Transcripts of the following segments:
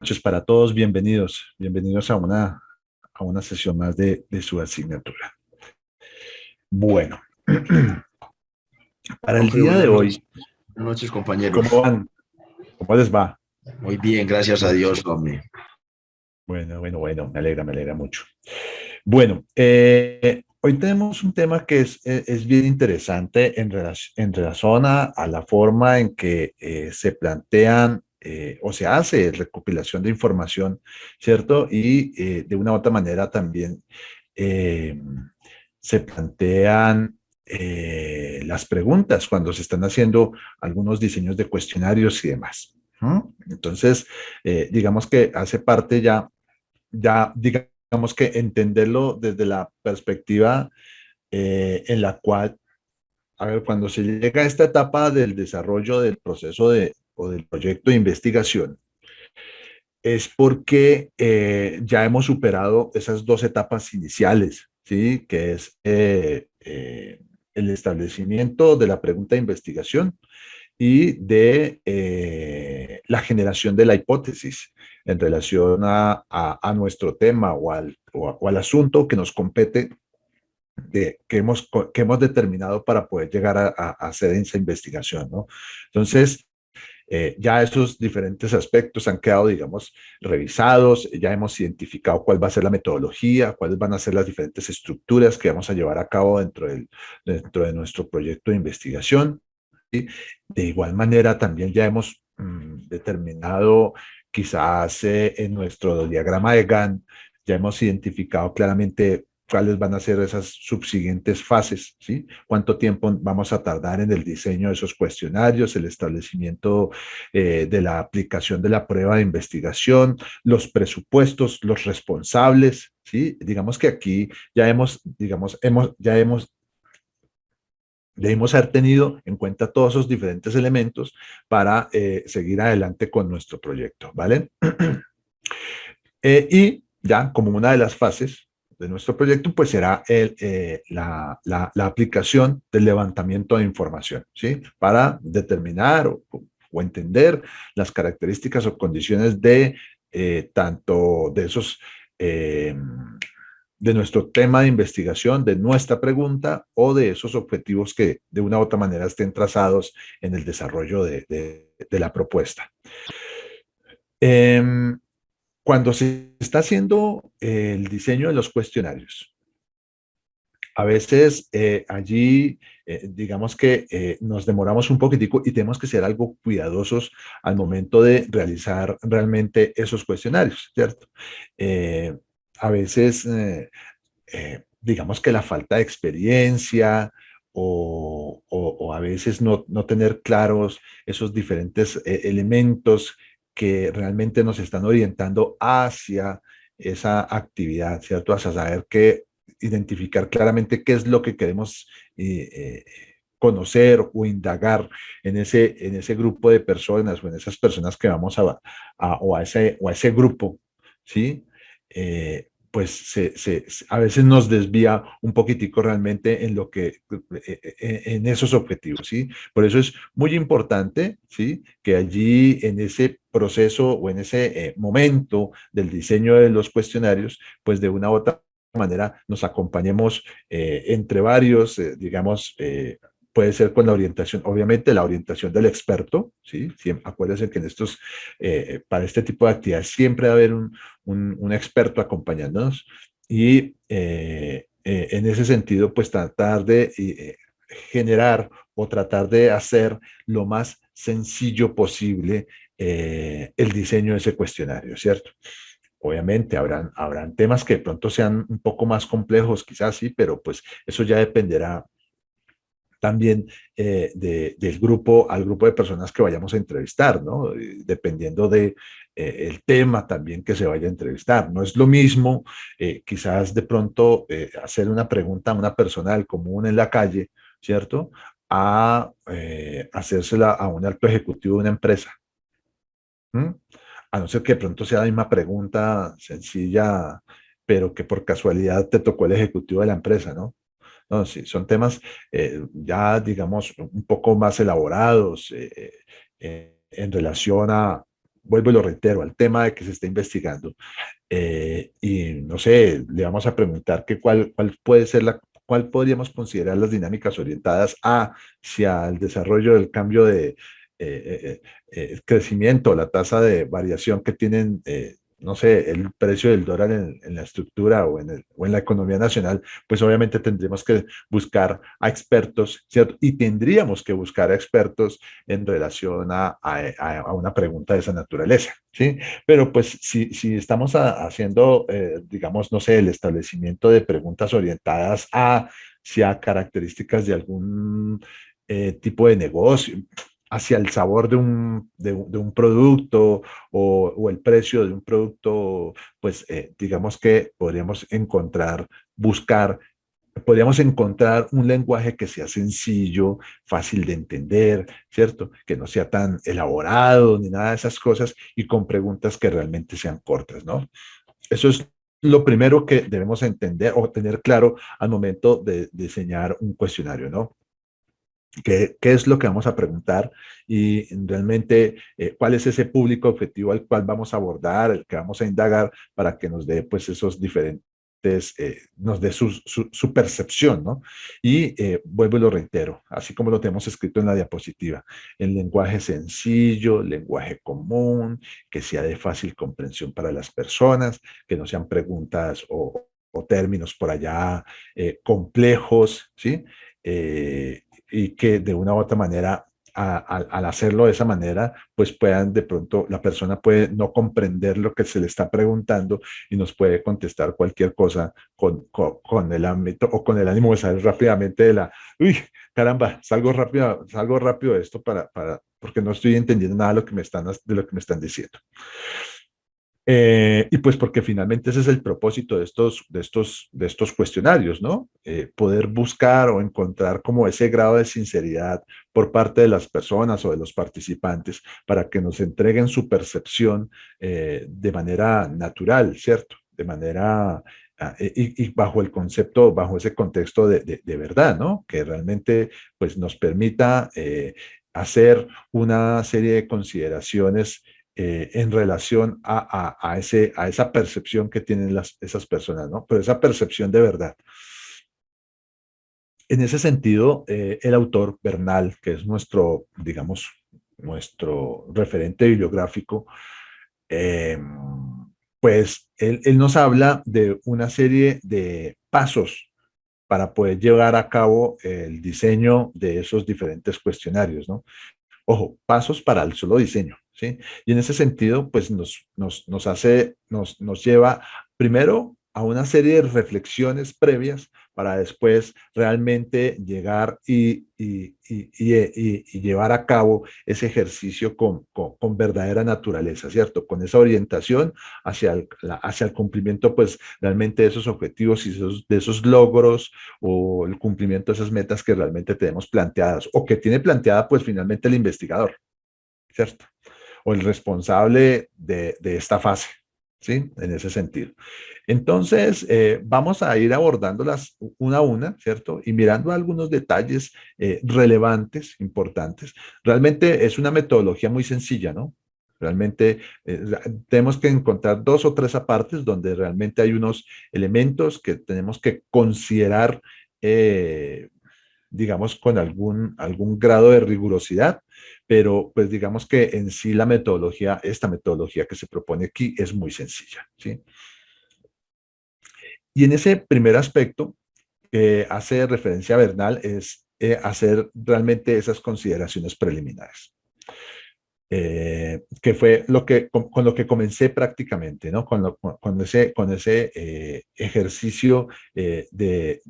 Noches para todos, bienvenidos a una sesión más de su asignatura. Bueno, para el Profe, día de hoy, buenas noches, ¿cómo compañeros. van? ¿Cómo les va? Muy bien, gracias a Dios, hombre. Bueno, me alegra mucho. Bueno, hoy tenemos un tema que es bien interesante en relación a la forma en que se plantean o se hace recopilación de información, ¿cierto? Y de una u otra manera también eh, se plantean las preguntas cuando se están haciendo algunos diseños de cuestionarios y demás. ¿No? Entonces, digamos que hace parte digamos que entenderlo desde la perspectiva en la cual, a ver, cuando se llega a esta etapa del desarrollo del proceso o del proyecto de investigación, es porque ya hemos superado esas dos etapas iniciales, ¿sí? Que es el establecimiento de la pregunta de investigación y de la generación de la hipótesis en relación a nuestro tema o al asunto que nos compete que hemos determinado para poder llegar a hacer esa investigación, ¿no? Entonces, ya esos diferentes aspectos han quedado, digamos, revisados, ya hemos identificado cuál va a ser la metodología, cuáles van a ser las diferentes estructuras que vamos a llevar a cabo dentro de nuestro proyecto de investigación. ¿Sí? De igual manera, también ya hemos determinado, quizás en nuestro diagrama de Gantt, ya hemos identificado claramente cuáles van a ser esas subsiguientes fases, ¿sí? Cuánto tiempo vamos a tardar en el diseño de esos cuestionarios, el establecimiento de la aplicación de la prueba de investigación, los presupuestos, los responsables, ¿sí? Digamos que aquí ya hemos debemos haber tenido en cuenta todos esos diferentes elementos para seguir adelante con nuestro proyecto, ¿vale? Y ya como una de las fases de nuestro proyecto, pues será la aplicación del levantamiento de información, ¿sí? Para determinar o entender las características o condiciones de tanto de esos eh, de nuestro tema de investigación, de nuestra pregunta o de esos objetivos que de una u otra manera estén trazados en el desarrollo de la propuesta. Eh, Cuando se está haciendo el diseño de los cuestionarios, a veces allí, digamos que nos demoramos un poquitico y tenemos que ser algo cuidadosos al momento de realizar realmente esos cuestionarios, ¿cierto? Eh, a veces digamos que la falta de experiencia o a veces no tener claros esos diferentes elementos que realmente nos están orientando hacia esa actividad, ¿cierto? Hacia saber que identificar claramente qué es lo que queremos conocer o indagar en ese grupo de personas o en esas personas que vamos o a ese grupo, ¿sí? Pues a veces nos desvía un poquitico realmente en lo que, en esos objetivos, ¿sí? Por eso es muy importante, ¿sí? Que allí en ese proceso o en ese momento del diseño de los cuestionarios, pues de una u otra manera nos acompañemos entre varios, digamos, puede ser con la orientación, obviamente la orientación del experto, ¿sí? Acuérdense que para este tipo de actividades siempre va a haber un experto acompañándonos y en ese sentido, pues tratar de generar o tratar de hacer lo más sencillo posible el diseño de ese cuestionario, ¿cierto? Obviamente habrán temas que de pronto sean un poco más complejos, quizás sí, pero pues eso ya dependerá también del grupo, al grupo de personas que vayamos a entrevistar, ¿no? Dependiendo de el tema también que se vaya a entrevistar. No es lo mismo quizás de pronto hacer una pregunta a una persona del común en la calle, ¿cierto? A hacérsela a un alto ejecutivo de una empresa. ¿Mm? A no ser que de pronto sea la misma pregunta sencilla, pero que por casualidad te tocó el ejecutivo de la empresa, ¿no? No, sí, son temas ya, digamos, un poco más elaborados en relación vuelvo y lo reitero, al tema de que se está investigando. Y no sé, le vamos a preguntar que cuál puede ser cuál podríamos considerar las dinámicas orientadas hacia el desarrollo del cambio de crecimiento, la tasa de variación que tienen, no sé, el precio del dólar en la estructura o en la economía nacional, pues obviamente tendremos que buscar a expertos, ¿cierto? Y tendríamos que buscar a expertos en relación a una pregunta de esa naturaleza, ¿sí? Pero pues si estamos haciendo, digamos, no sé, el establecimiento de preguntas orientadas hacia características de algún tipo de negocio, hacia el sabor de un producto o el precio de un producto, pues digamos que podríamos buscar, podríamos encontrar un lenguaje que sea sencillo, fácil de entender, ¿cierto? Que no sea tan elaborado ni nada de esas cosas y con preguntas que realmente sean cortas, ¿no? Eso es lo primero que debemos entender o tener claro al momento de diseñar un cuestionario, ¿no? ¿Qué es lo que vamos a preguntar y realmente cuál es ese público objetivo al cual vamos a abordar, el que vamos a indagar para que nos dé pues esos diferentes, nos dé su percepción, ¿no? Y vuelvo y lo reitero, así como lo tenemos escrito en la diapositiva, en lenguaje sencillo, lenguaje común, que sea de fácil comprensión para las personas, que no sean preguntas o términos por allá complejos, ¿sí? Y que de una u otra manera, al hacerlo de esa manera, pues puedan de pronto, la persona puede no comprender lo que se le está preguntando y nos puede contestar cualquier cosa con el ámbito o con el ánimo de salir rápidamente uy, caramba, salgo rápido de esto porque no estoy entendiendo nada de lo que me están diciendo. Y pues porque finalmente ese es el propósito de estos cuestionarios, ¿no? Poder buscar o encontrar como ese grado de sinceridad por parte de las personas o de los participantes para que nos entreguen su percepción de manera natural, ¿cierto? De manera, y bajo el concepto, bajo ese contexto de verdad, ¿no? Que realmente pues nos permita hacer una serie de consideraciones en relación a esa percepción que tienen esas personas, ¿no? Pero esa percepción de verdad. En ese sentido, el autor Bernal, que es nuestro, digamos, nuestro referente bibliográfico, eh, pues él nos habla de una serie de pasos para poder llevar a cabo el diseño de esos diferentes cuestionarios, ¿no? Ojo, pasos para el solo diseño, ¿sí? Y en ese sentido, pues nos lleva primero a una serie de reflexiones previas para después realmente llegar y llevar a cabo ese ejercicio con verdadera naturaleza, ¿cierto? Con esa orientación hacia el cumplimiento, pues realmente de esos objetivos y de esos logros o el cumplimiento de esas metas que realmente tenemos planteadas o que tiene planteada pues finalmente el investigador, ¿cierto? O el responsable de esta fase, ¿sí? En ese sentido. Entonces, vamos a ir abordándolas una a una, ¿cierto? Y mirando algunos detalles relevantes, importantes. Realmente es una metodología muy sencilla, ¿no? Realmente tenemos que encontrar dos o tres apartes donde realmente hay unos elementos que tenemos que considerar, eh, digamos, con algún grado de rigurosidad, pero pues digamos que en sí esta metodología que se propone aquí es muy sencilla, ¿sí? Y en ese primer aspecto que hace referencia a Bernal es hacer realmente esas consideraciones preliminares. Que fue con lo que comencé prácticamente, ¿no? Con ese ejercicio de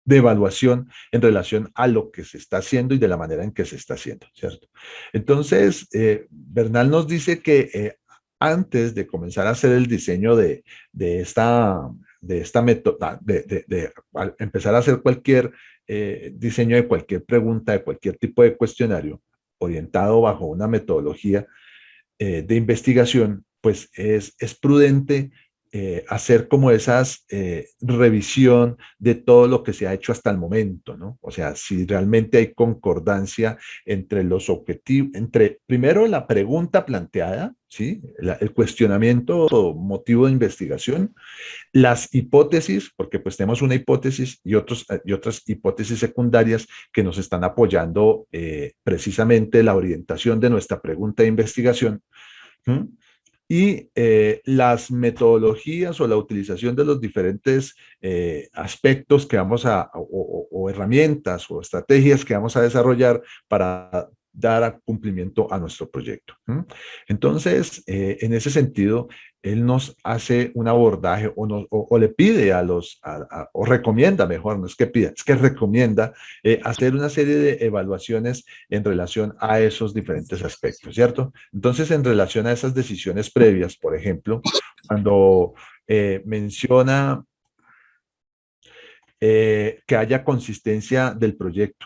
evaluación en relación a lo que se está haciendo y de la manera en que se está haciendo, ¿cierto? Entonces, Bernal nos dice que antes de comenzar a hacer el diseño de esta métoda, al empezar a hacer cualquier diseño de cualquier pregunta, de cualquier tipo de cuestionario orientado bajo una metodología de investigación, pues es prudente hacer como esas revisión de todo lo que se ha hecho hasta el momento, ¿no? O sea, si realmente hay concordancia entre los objetivos, entre primero la pregunta planteada, ¿sí? El cuestionamiento o motivo de investigación, las hipótesis, porque pues tenemos una hipótesis y otras hipótesis secundarias que nos están apoyando precisamente la orientación de nuestra pregunta de investigación. ¿Mm? Y las metodologías o la utilización de los diferentes aspectos que vamos o herramientas o estrategias que vamos a desarrollar para dar cumplimiento a nuestro proyecto. ¿Mm? Entonces, en ese sentido, él nos hace un abordaje o le pide o recomienda, mejor, no es que pida, es que recomienda hacer una serie de evaluaciones en relación a esos diferentes aspectos, ¿cierto? Entonces, en relación a esas decisiones previas, por ejemplo, cuando menciona que haya consistencia del proyecto,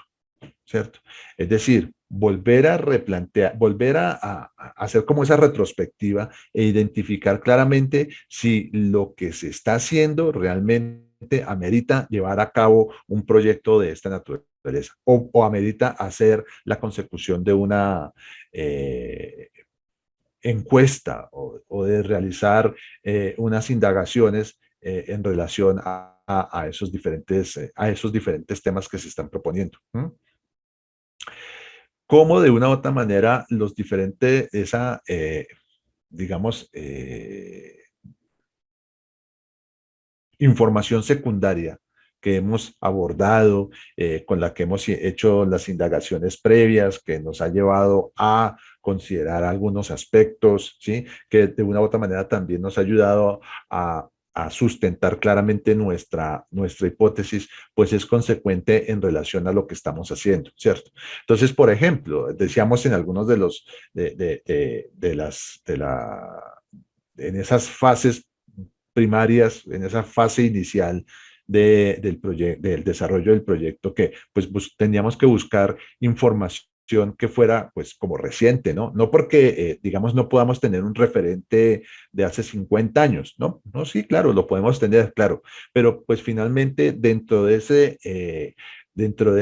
¿cierto? Es decir, volver a replantear, volver a hacer como esa retrospectiva e identificar claramente si lo que se está haciendo realmente amerita llevar a cabo un proyecto de esta naturaleza o amerita hacer la consecución de una encuesta de realizar unas indagaciones en relación a esos diferentes temas que se están proponiendo. ¿Mm? Cómo de una u otra manera los diferentes, digamos, información secundaria que hemos abordado, con la que hemos hecho las indagaciones previas, que nos ha llevado a considerar algunos aspectos, ¿sí? Que de una u otra manera también nos ha ayudado a sustentar claramente nuestra hipótesis, pues es consecuente en relación a lo que estamos haciendo, ¿cierto? Entonces, por ejemplo, decíamos en algunos de los, de las, de la, en esas fases primarias, en esa fase inicial del desarrollo del proyecto, que pues teníamos que buscar información que fuera pues como reciente, ¿no? No porque, digamos, no podamos tener un referente de hace 50 años, ¿no? No, sí, claro, lo podemos tener, claro, pero pues finalmente dentro de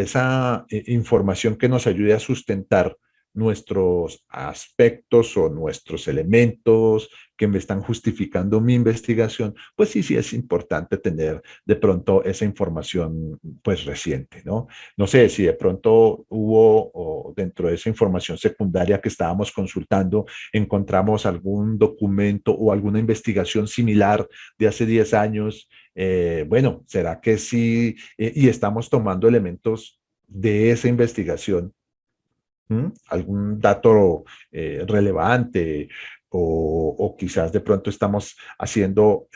esa información que nos ayude a sustentar nuestros aspectos o nuestros elementos que me están justificando mi investigación, pues sí, sí es importante tener de pronto esa información pues reciente, ¿no? No sé si de pronto hubo o dentro de esa información secundaria que estábamos consultando, encontramos algún documento o alguna investigación similar de hace 10 años. Bueno, ¿será que sí? Y estamos tomando elementos de esa investigación. ¿Mm? Algún dato relevante o quizás de pronto estamos haciendo,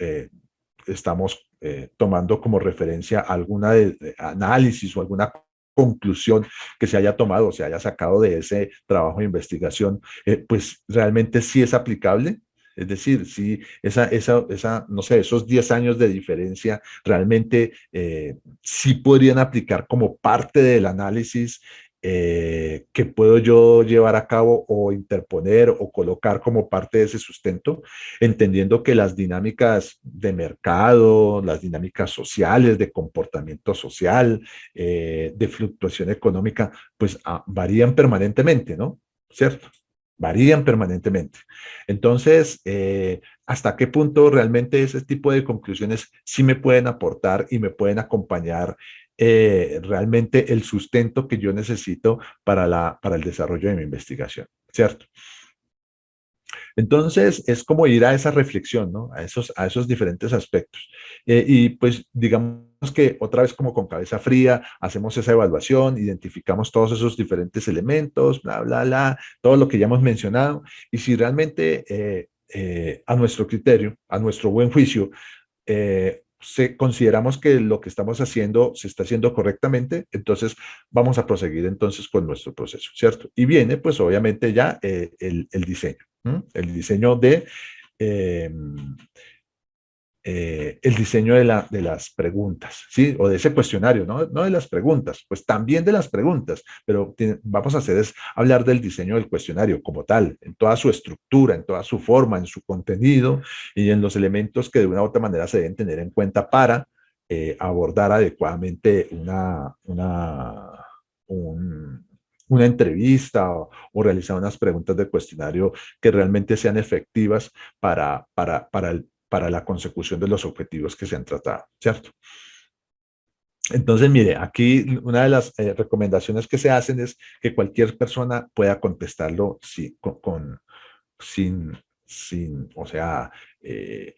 estamos tomando como referencia alguna de análisis o alguna conclusión que se haya tomado o se haya sacado de ese trabajo de investigación, pues realmente sí es aplicable. Es decir, si no sé, esos 10 años de diferencia realmente sí podrían aplicar como parte del análisis que puedo yo llevar a cabo o interponer o colocar como parte de ese sustento, entendiendo que las dinámicas de mercado, las dinámicas sociales, de comportamiento social, de fluctuación económica, pues varían permanentemente, ¿no? ¿Cierto? Varían permanentemente. Entonces, ¿hasta qué punto realmente ese tipo de conclusiones sí me pueden aportar y me pueden acompañar realmente el sustento que yo necesito para el desarrollo de mi investigación, ¿cierto? Entonces, es como ir a esa reflexión, ¿no? A esos diferentes aspectos. Y pues digamos que otra vez como con cabeza fría, hacemos esa evaluación, identificamos todos esos diferentes elementos, bla, bla, bla, todo lo que ya hemos mencionado. Y si realmente a nuestro criterio, a nuestro buen juicio, consideramos que lo que estamos haciendo se está haciendo correctamente, entonces vamos a proseguir entonces con nuestro proceso, ¿cierto? Y viene pues obviamente ya el diseño, ¿m? El diseño de, eh, el diseño de las preguntas, ¿sí? O de ese cuestionario, ¿no? No de las preguntas, pues también de las preguntas, pero vamos a hacer es hablar del diseño del cuestionario como tal, en toda su estructura, en toda su forma, en su contenido y en los elementos que de una u otra manera se deben tener en cuenta para abordar adecuadamente una entrevista o realizar unas preguntas de cuestionario que realmente sean efectivas para la consecución de los objetivos que se han tratado, ¿cierto? Entonces, mire, aquí una de las recomendaciones que se hacen es que cualquier persona pueda contestarlo sí, sin, o sea, eh,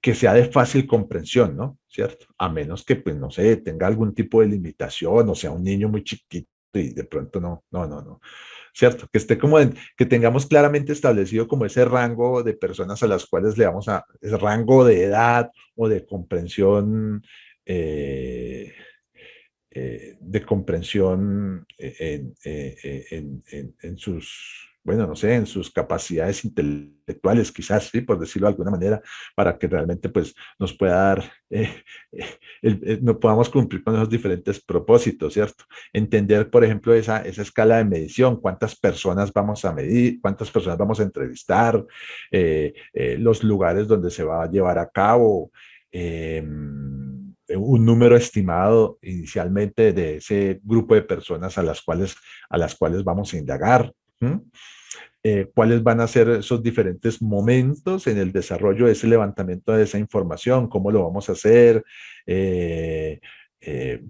que sea de fácil comprensión, ¿no? ¿Cierto? A menos que, pues, no sé, tenga algún tipo de limitación, o sea, un niño muy chiquito y de pronto no. ¿Cierto? Que esté como que tengamos claramente establecido como ese rango de personas a las cuales le vamos a, ese rango de edad o de comprensión en sus, bueno, no sé, en sus capacidades intelectuales, quizás, ¿sí? Por decirlo de alguna manera, para que realmente pues nos pueda dar, no podamos cumplir con esos diferentes propósitos, ¿cierto? Entender, por ejemplo, esa escala de medición, cuántas personas vamos a medir, cuántas personas vamos a entrevistar, los lugares donde se va a llevar a cabo. Un número estimado inicialmente de ese grupo de personas a las cuales vamos a indagar. ¿Mm? Cuáles van a ser esos diferentes momentos en el desarrollo de ese levantamiento de esa información, cómo lo vamos a hacer.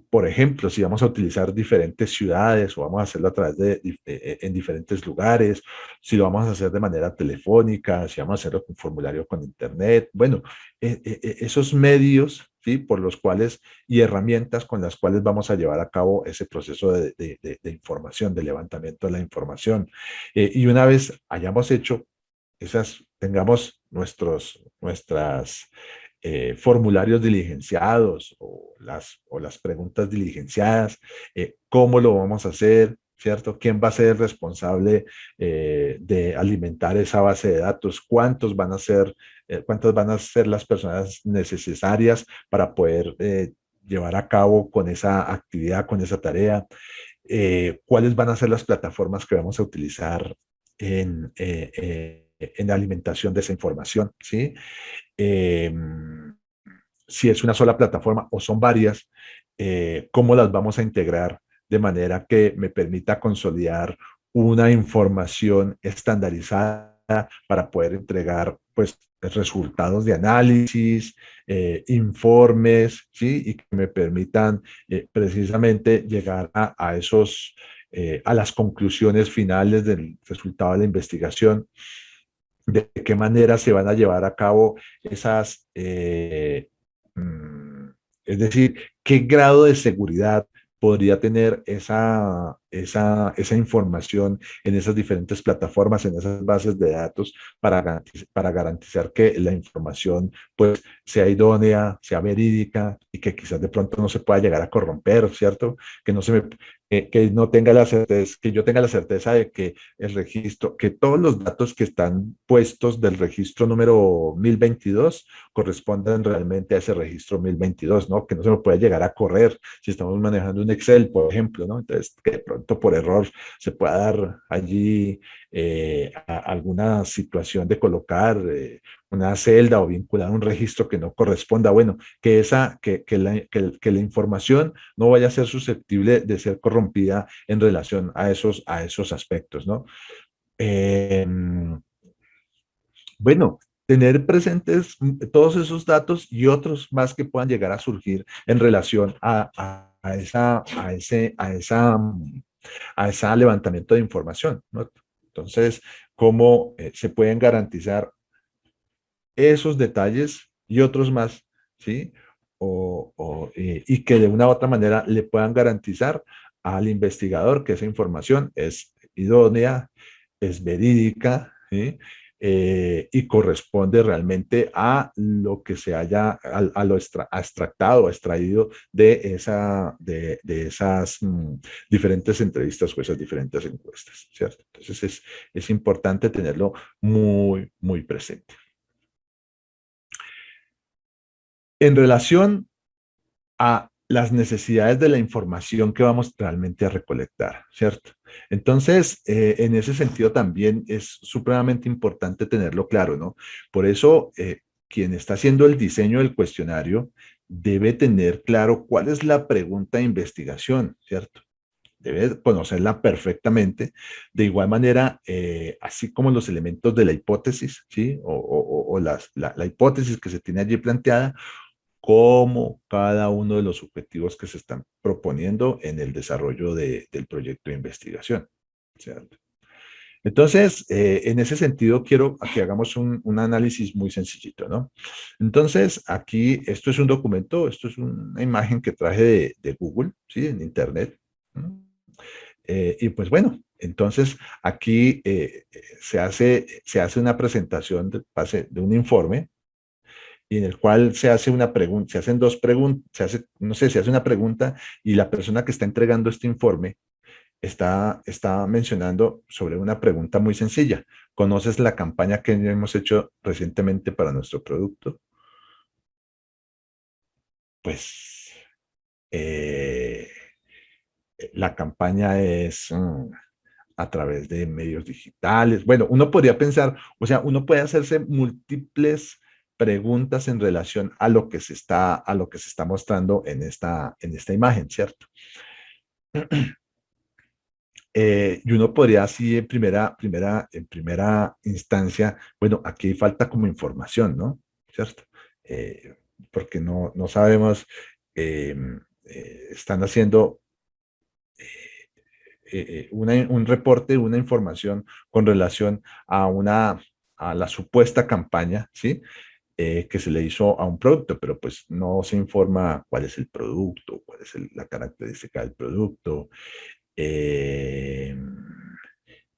Por ejemplo, si vamos a utilizar diferentes ciudades o vamos a hacerlo a través en diferentes lugares, si lo vamos a hacer de manera telefónica, si vamos a hacerlo con formulario con internet. Bueno, esos medios, ¿sí? Por los cuales y herramientas con las cuales vamos a llevar a cabo ese proceso de información, de levantamiento de la información. Y una vez hayamos hecho tengamos nuestras formularios diligenciados o las preguntas diligenciadas, cómo lo vamos a hacer, ¿cierto? ¿Quién va a ser el responsable de alimentar esa base de datos? ¿Cuántas van a ser las personas necesarias para poder llevar a cabo con esa actividad, con esa tarea? ¿Cuáles van a ser las plataformas que vamos a utilizar en la alimentación de esa información? ¿Sí? Eh, si es una sola plataforma o son varias, cómo las vamos a integrar de manera que me permita consolidar una información estandarizada para poder entregar pues resultados de análisis, informes, ¿sí? Y que me permitan precisamente llegar a las conclusiones finales del resultado de la investigación, de qué manera se van a llevar a cabo mm, es decir, qué grado de seguridad podría tener esa información en esas diferentes plataformas, en esas bases de datos, para garantizar que la información pues sea idónea, sea verídica y que quizás de pronto no se pueda llegar a corromper, ¿cierto? Que no se me, que no tenga la certeza, que yo tenga la certeza de que el registro, que todos los datos que están puestos del registro número 1022 correspondan realmente a ese registro 1022, ¿no? Que no se me puede llegar a correr si estamos manejando un Excel, por ejemplo, ¿no? Entonces, que de pronto por error se pueda dar allí alguna situación de colocar una celda o vincular un registro que no corresponda. Bueno, que la información no vaya a ser susceptible de ser corrompida en relación a esos aspectos, ¿no? Eh, bueno, tener presentes todos esos datos y otros más que puedan llegar a surgir en relación a esa levantamiento de información, ¿no? Entonces, ¿cómo se pueden garantizar esos detalles y otros más, ¿sí? Y que de una u otra manera le puedan garantizar al investigador que esa información es idónea, es verídica, ¿sí? Y corresponde realmente a lo que se haya, a lo extractado, extraído de esas diferentes entrevistas o esas diferentes encuestas, ¿cierto? Entonces es importante tenerlo muy presente. en relación a las necesidades de la información que vamos realmente a recolectar, ¿cierto? Entonces, en ese sentido también es supremamente importante tenerlo claro, ¿no? Por eso, quien está haciendo el diseño del cuestionario debe tener claro cuál es la pregunta de investigación, ¿cierto? Debe conocerla perfectamente. De igual manera, así como los elementos de la hipótesis, ¿sí? O la hipótesis que se tiene allí planteada, como cada uno de los objetivos que se están proponiendo en el desarrollo del proyecto de investigación, ¿cierto? Entonces, en ese sentido, quiero que hagamos un análisis muy sencillito, ¿no? Entonces, aquí, esto es un documento, esto es una imagen que traje de Google, ¿sí? En Internet, ¿no? Y pues bueno, entonces aquí se hace una presentación de un informe y en el cual se hace una pregunta, se hacen dos preguntas, no sé, se hace una pregunta y la persona que está entregando este informe está mencionando sobre una pregunta muy sencilla. ¿Conoces la campaña que hemos hecho recientemente para nuestro producto? Pues eh, la campaña es a través de medios digitales. Bueno, uno podría pensar, o sea, uno puede hacerse múltiples preguntas en relación a lo que se está mostrando en esta imagen, ¿cierto? Y uno podría así en primera instancia, bueno, aquí falta como información, ¿no? ¿Cierto? Porque no sabemos, eh, están haciendo un reporte, una información con relación a a la supuesta campaña, ¿sí? Que se le hizo a un producto, pero pues no se informa cuál es el producto, cuál es la característica del producto. eh,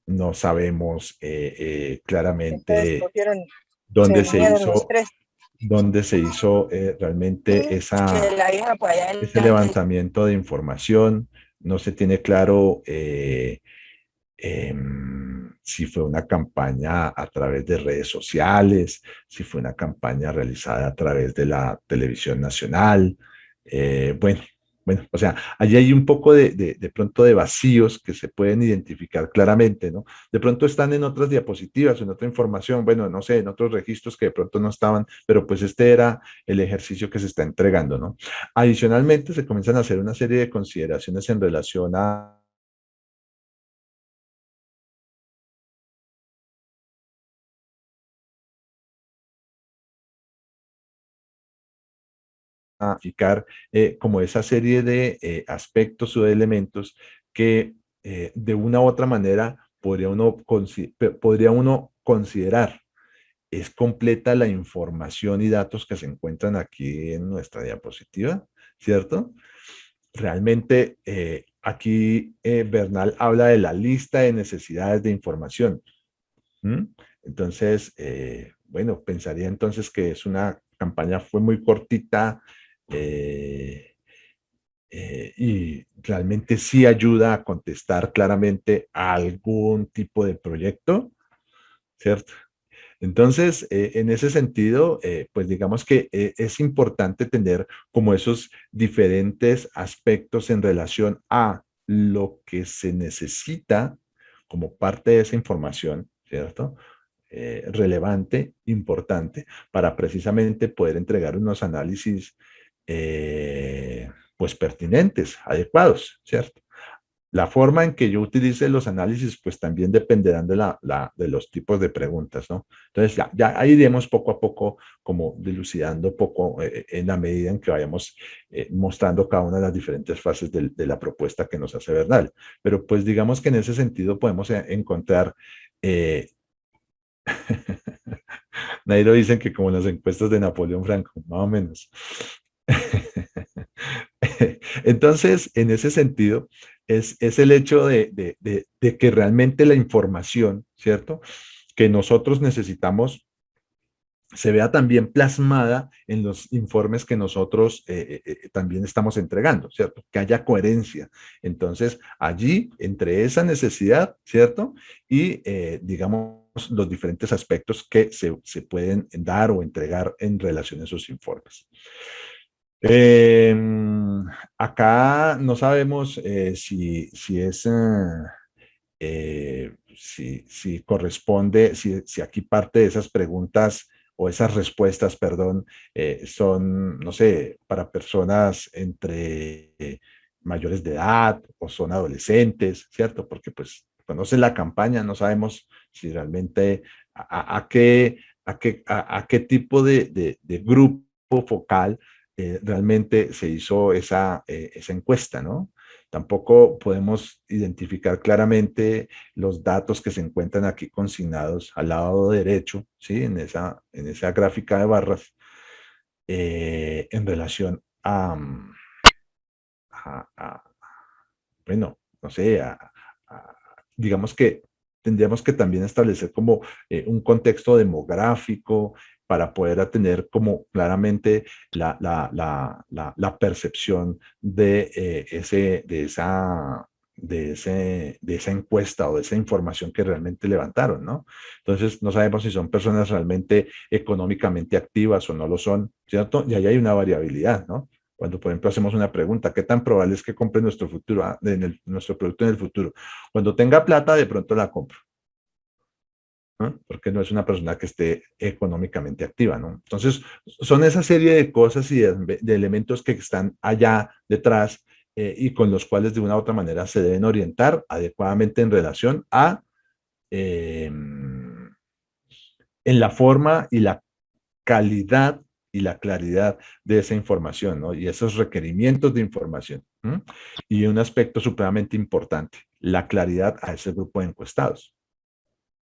no sabemos Entonces claramente escogieron, se dónde se unieron los hizo, tres. dónde se hizo Y realmente que la hija por allá ese adelante. levantamiento de información. No se tiene claro si fue una campaña a través de redes sociales, si fue una campaña realizada a través de la televisión nacional. Bueno, bueno, o sea, allí hay un poco de pronto de vacíos que se pueden identificar claramente, ¿no? De pronto están en otras diapositivas, en otra información, bueno, no sé, en otros registros que de pronto no estaban, pero pues este era el ejercicio que se está entregando, ¿no? Adicionalmente, se comienzan a hacer una serie de consideraciones en relación a identificar como esa serie de aspectos o de elementos que de una u otra manera podría uno considerar es completa la información y datos que se encuentran aquí en nuestra diapositiva, ¿cierto? Realmente aquí Bernal habla de la lista de necesidades de información. ¿Mm? Entonces, bueno, pensaría entonces que es una campaña, fue muy cortita eh, y realmente sí ayuda a contestar claramente a algún tipo de proyecto, ¿cierto? Entonces, en ese sentido, pues digamos que es importante tener como esos diferentes aspectos en relación a lo que se necesita como parte de esa información, ¿cierto? Relevante, importante, para precisamente poder entregar unos análisis pues pertinentes, adecuados, ¿cierto? La forma en que yo utilice los análisis, pues también dependerán de los tipos de preguntas, ¿no? Entonces, ya ahí iremos poco a poco, como dilucidando poco en la medida en que vayamos mostrando cada una de las diferentes fases de la propuesta que nos hace Bernal. Pero pues digamos que en ese sentido podemos encontrar, eh, Nairo dicen que como las encuestas de Napoleón Franco, más o menos. Entonces, en ese sentido, es el hecho de que realmente la información, ¿cierto? Que nosotros necesitamos se vea también plasmada en los informes que nosotros también estamos entregando, ¿cierto? Que haya coherencia. Entonces, allí, entre esa necesidad, ¿cierto? Y, digamos, los diferentes aspectos que se pueden dar o entregar en relación a esos informes. Acá no sabemos si corresponde, si aquí parte de esas preguntas o esas respuestas, perdón, son, no sé, para personas entre mayores de edad o son adolescentes, ¿cierto? Porque pues conoce la campaña, no sabemos si realmente a qué tipo de grupo focal realmente se hizo esa encuesta, ¿no? Tampoco podemos identificar claramente los datos que se encuentran aquí consignados al lado derecho, ¿sí? En esa gráfica de barras, en relación a, bueno, no sé, digamos que tendríamos que también establecer como un contexto demográfico para poder tener como claramente la percepción de esa encuesta o de esa información que realmente levantaron, ¿no? Entonces, no sabemos si son personas realmente económicamente activas o no lo son, ¿cierto? Y ahí hay una variabilidad, ¿no? Cuando, por ejemplo, hacemos una pregunta, ¿qué tan probable es que compre nuestro futuro, nuestro producto en el futuro? Cuando tenga plata, de pronto la compro, ¿no? Porque no es una persona que esté económicamente activa, ¿no? Entonces, son esa serie de cosas y de elementos que están allá detrás y con los cuales de una u otra manera se deben orientar adecuadamente en relación en la forma y la calidad y la claridad de esa información, ¿no? Y esos requerimientos de información. ¿Mm? Y un aspecto supremamente importante, la claridad a ese grupo de encuestados,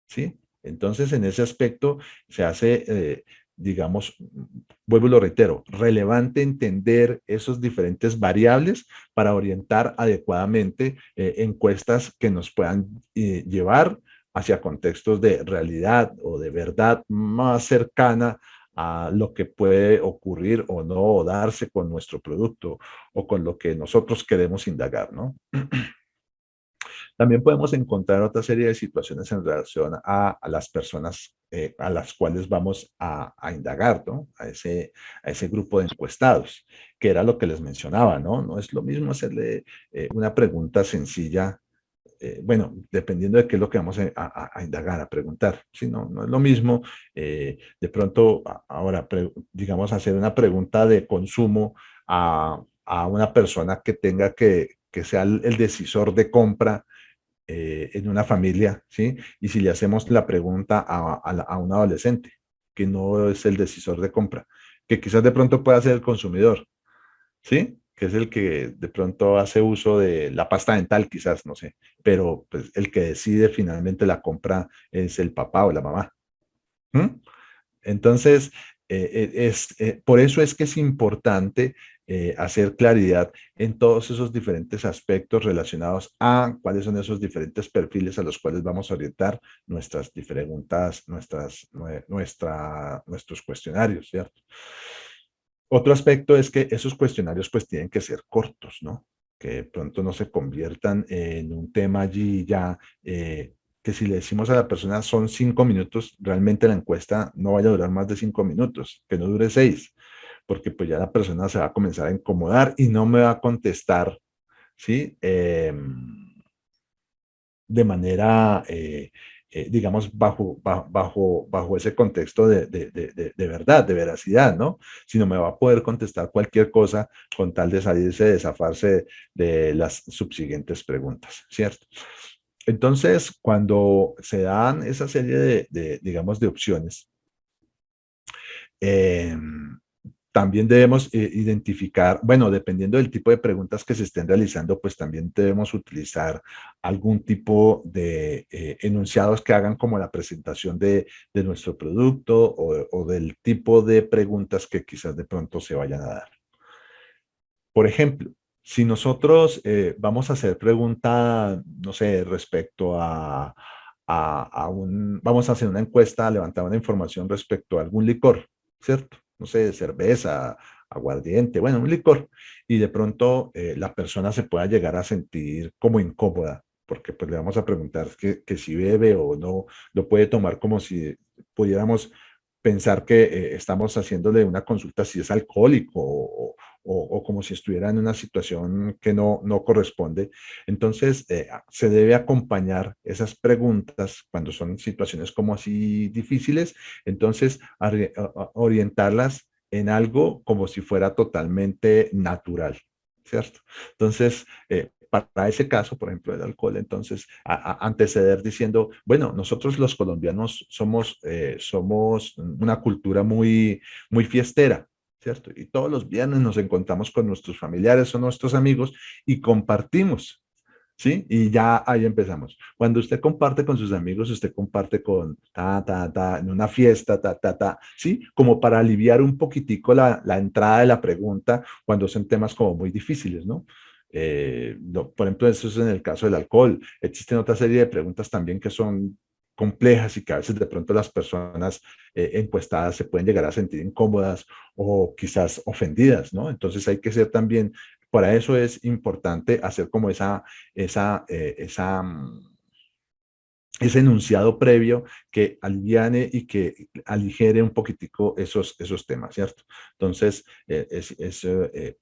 ¿sí? Entonces, en ese aspecto se hace, digamos, vuelvo y lo reitero, relevante entender esos diferentes variables para orientar adecuadamente encuestas que nos puedan llevar hacia contextos de realidad o de verdad más cercana a lo que puede ocurrir o no o darse con nuestro producto o con lo que nosotros queremos indagar, ¿no? También podemos encontrar otra serie de situaciones en relación a las personas a las cuales vamos a indagar, ¿no? A ese grupo de encuestados, que era lo que les mencionaba, ¿no? No es lo mismo hacerle una pregunta sencilla, bueno, dependiendo de qué es lo que vamos a indagar, a preguntar, ¿sí? No es lo mismo, de pronto, ahora, digamos, hacer una pregunta de consumo a una persona que tenga que sea el decisor de compra en una familia, ¿sí? Y si le hacemos la pregunta a un adolescente, que no es el decisor de compra, que quizás de pronto pueda ser el consumidor, ¿sí? Que es el que de pronto hace uso de la pasta dental, quizás, no sé, pero pues el que decide finalmente la compra es el papá o la mamá. ¿Mm? Entonces, por eso es que es importante hacer claridad en todos esos diferentes aspectos relacionados a cuáles son esos diferentes perfiles a los cuales vamos a orientar nuestras preguntas, nuestros cuestionarios, ¿cierto? Otro aspecto es que esos cuestionarios pues tienen que ser cortos, ¿no? Que de pronto no se conviertan en un tema allí ya, que si le decimos a la persona son 5 minutos, realmente la encuesta no vaya a durar más de 5 minutos, que no dure 6, porque pues ya la persona se va a comenzar a incomodar y no me va a contestar, ¿sí? De manera, digamos, bajo ese contexto de verdad, de veracidad, ¿no? Sino me va a poder contestar cualquier cosa con tal de salirse, de zafarse de las subsiguientes preguntas, ¿cierto? Entonces, cuando se dan esa serie digamos, de opciones, eh, también debemos identificar, bueno, dependiendo del tipo de preguntas que se estén realizando, pues también debemos utilizar algún tipo de enunciados que hagan como la presentación de nuestro producto o del tipo de preguntas que quizás de pronto se vayan a dar. Por ejemplo, si nosotros vamos a hacer pregunta, no sé, respecto vamos a hacer una encuesta, levantar una información respecto a algún licor, ¿cierto? No sé, cerveza, aguardiente, bueno, un licor. Y de pronto la persona se pueda llegar a sentir como incómoda porque pues le vamos a preguntar que si bebe o no, lo puede tomar como si pudiéramos pensar que estamos haciéndole una consulta si es alcohólico o como si estuviera en una situación que no corresponde. Entonces, se debe acompañar esas preguntas cuando son situaciones como así difíciles, entonces orientarlas en algo como si fuera totalmente natural, ¿cierto? Entonces, para ese caso, por ejemplo, el alcohol, entonces, anteceder diciendo, bueno, nosotros los colombianos somos una cultura muy fiestera, ¿cierto? Y todos los viernes nos encontramos con nuestros familiares o nuestros amigos y compartimos, ¿sí? Y ya ahí empezamos. Cuando usted comparte con sus amigos, usted comparte con en una fiesta, ¿sí? Como para aliviar un poquitico la entrada de la pregunta cuando son temas como muy difíciles, ¿no? Por ejemplo, eso es en el caso del alcohol. Existen otra serie de preguntas también que son complejas y que a veces de pronto las personas encuestadas se pueden llegar a sentir incómodas o quizás ofendidas, ¿no? Entonces hay que ser también, para eso es importante hacer como esa, ese enunciado previo que aliviane y que aligere un poquitico esos temas, ¿cierto? Entonces,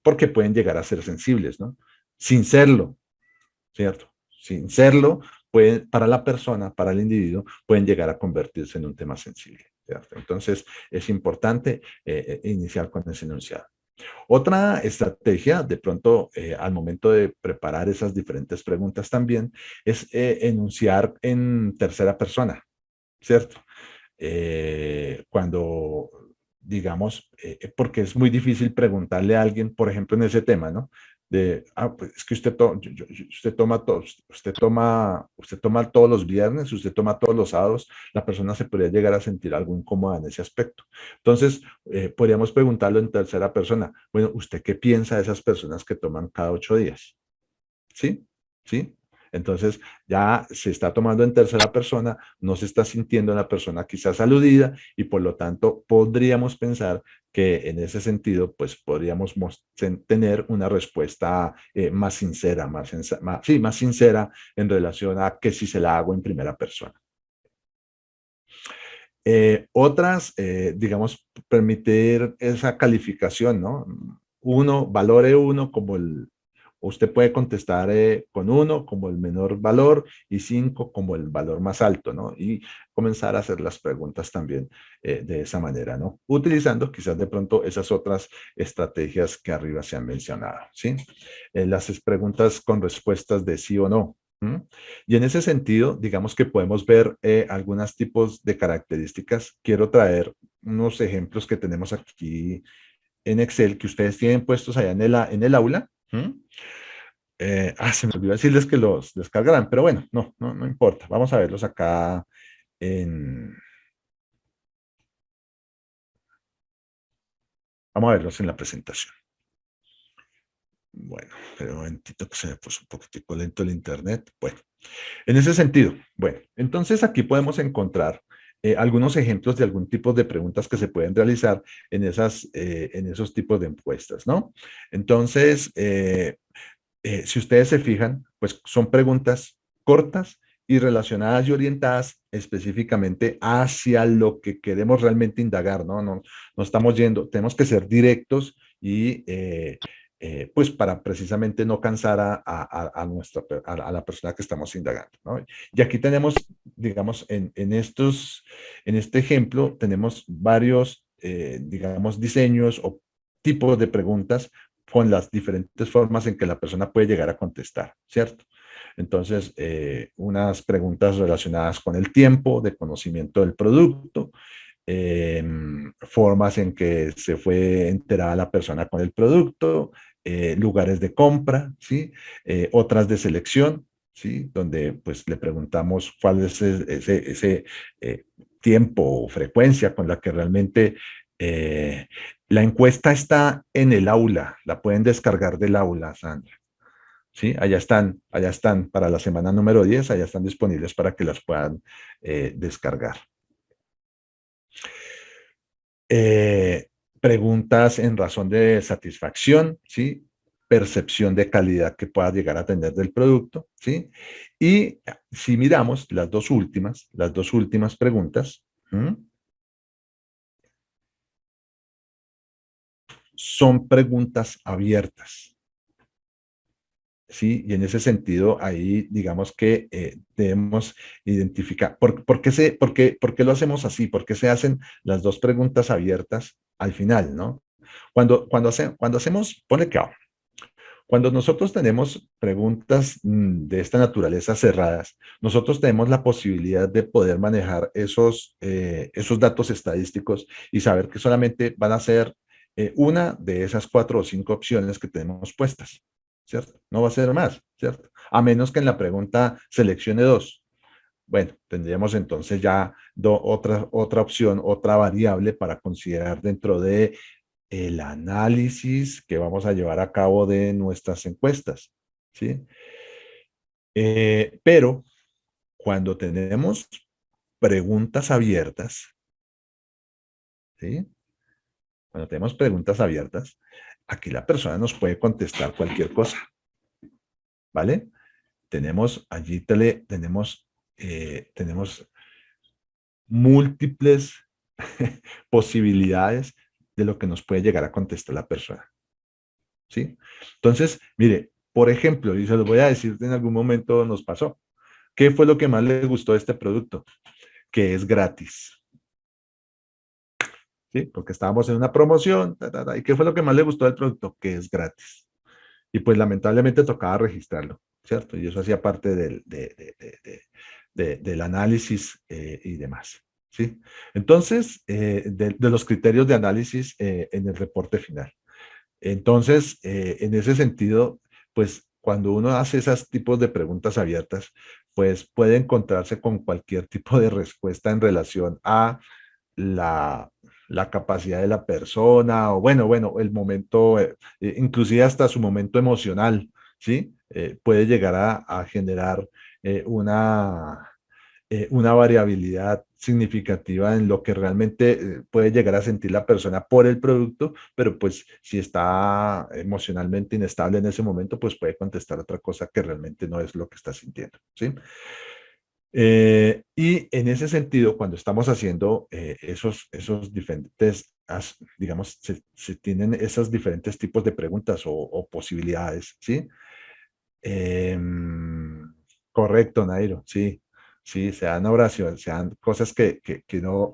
porque pueden llegar a ser sensibles, ¿no? Sin serlo, ¿cierto? Sin serlo, para la persona, para el individuo, pueden llegar a convertirse en un tema sensible, ¿cierto? Entonces, es importante iniciar con ese enunciado. Otra estrategia, de pronto, al momento de preparar esas diferentes preguntas también, es enunciar en tercera persona, ¿cierto? Cuando, digamos, porque es muy difícil preguntarle a alguien, por ejemplo, en ese tema, ¿no? Pues es que usted toma usted toma todos los viernes, usted toma todos los sábados, la persona se podría llegar a sentir algo incómoda en ese aspecto. Entonces, podríamos preguntarlo en tercera persona. Bueno, ¿usted qué piensa de esas personas que toman cada 8 días? ¿Sí? ¿Sí? Entonces ya se está tomando en tercera persona, no se está sintiendo la persona quizás aludida y por lo tanto podríamos pensar que en ese sentido pues podríamos tener una respuesta más sincera, sí, más sincera en relación a que si se la hago en primera persona. Otras, digamos, permitir esa calificación, ¿no? Valore uno como usted puede contestar con 1 como el menor valor y 5 como el valor más alto, ¿no? Y comenzar a hacer las preguntas también de esa manera, ¿no? Utilizando quizás de pronto esas otras estrategias que arriba se han mencionado, ¿sí? Las preguntas con respuestas de sí o no. ¿Mm? Y en ese sentido, digamos que podemos ver algunos tipos de características. Quiero traer unos ejemplos que tenemos aquí en Excel que ustedes tienen puestos allá en el aula. ¿Mm? Se me olvidó decirles que los descargarán, pero bueno, no importa. Vamos a verlos acá en... Vamos a verlos en la presentación. Bueno, pero un momentito que se me puso un poquitico lento el internet. Bueno, en ese sentido, bueno, entonces aquí podemos encontrar algunos ejemplos de algún tipo de preguntas que se pueden realizar en esos tipos de encuestas, ¿no? Entonces, si ustedes se fijan, pues son preguntas cortas y relacionadas y orientadas específicamente hacia lo que queremos realmente indagar, ¿no? No estamos yendo, tenemos que ser directos y pues para precisamente no cansar a la persona que estamos indagando, ¿no? Y aquí tenemos, digamos, en este ejemplo, tenemos varios, digamos, diseños o tipos de preguntas con las diferentes formas en que la persona puede llegar a contestar, ¿cierto? Entonces, unas preguntas relacionadas con el tiempo de conocimiento del producto, eh, formas en que se fue enterada la persona con el producto, lugares de compra, ¿sí? Otras de selección, ¿sí? Donde pues le preguntamos cuál es ese tiempo o frecuencia con la que realmente la encuesta está en el aula, la pueden descargar del aula, Sandra. ¿Sí? Allá están para la semana número 10, allá están disponibles para que las puedan descargar. Eh, Preguntas en razón de satisfacción, ¿sí? percepción de calidad que pueda llegar a tener del producto, ¿sí? Y si miramos las dos últimas preguntas, ¿m? Son preguntas abiertas, ¿sí? Y en ese sentido, ahí digamos que debemos identificar, ¿por qué lo hacemos así? ¿Por qué se hacen las dos preguntas abiertas al final, ¿no? Cuando hacemos, pone que cuando nosotros tenemos preguntas de esta naturaleza cerradas, nosotros tenemos la posibilidad de poder manejar esos datos estadísticos y saber que solamente van a ser una de esas 4 o 5 opciones que tenemos puestas, ¿cierto? No va a ser más, ¿cierto? A menos que en la pregunta seleccione 2. Bueno, tendríamos entonces ya otra opción, otra variable para considerar dentro de el análisis que vamos a llevar a cabo de nuestras encuestas, ¿sí? Pero cuando tenemos preguntas abiertas, ¿sí? Cuando tenemos preguntas abiertas, aquí la persona nos puede contestar cualquier cosa, ¿vale? Tenemos múltiples posibilidades de lo que nos puede llegar a contestar la persona, ¿sí? Entonces, mire, por ejemplo, y se lo voy a decir, en algún momento nos pasó. ¿Qué fue lo que más le gustó de este producto? Que es gratis, ¿sí? Porque estábamos en una promoción, ¿y qué fue lo que más le gustó del producto? Que es gratis. Y pues lamentablemente tocaba registrarlo, ¿cierto? Y eso hacía parte del análisis y demás, ¿sí? Entonces, de los criterios de análisis en el reporte final. Entonces, en ese sentido, pues cuando uno hace esos tipos de preguntas abiertas, pues puede encontrarse con cualquier tipo de respuesta en relación a la, la capacidad de la persona, o bueno, el momento, inclusive hasta su momento emocional, ¿sí? Puede llegar a generar una variabilidad significativa en lo que realmente puede llegar a sentir la persona por el producto, pero pues si está emocionalmente inestable en ese momento, pues puede contestar otra cosa que realmente no es lo que está sintiendo, ¿sí? Y en ese sentido, cuando estamos haciendo esos diferentes, digamos, se tienen esos diferentes tipos de preguntas o posibilidades, ¿sí? Correcto, Nairo, sí. Sí, sean oraciones, sean cosas que no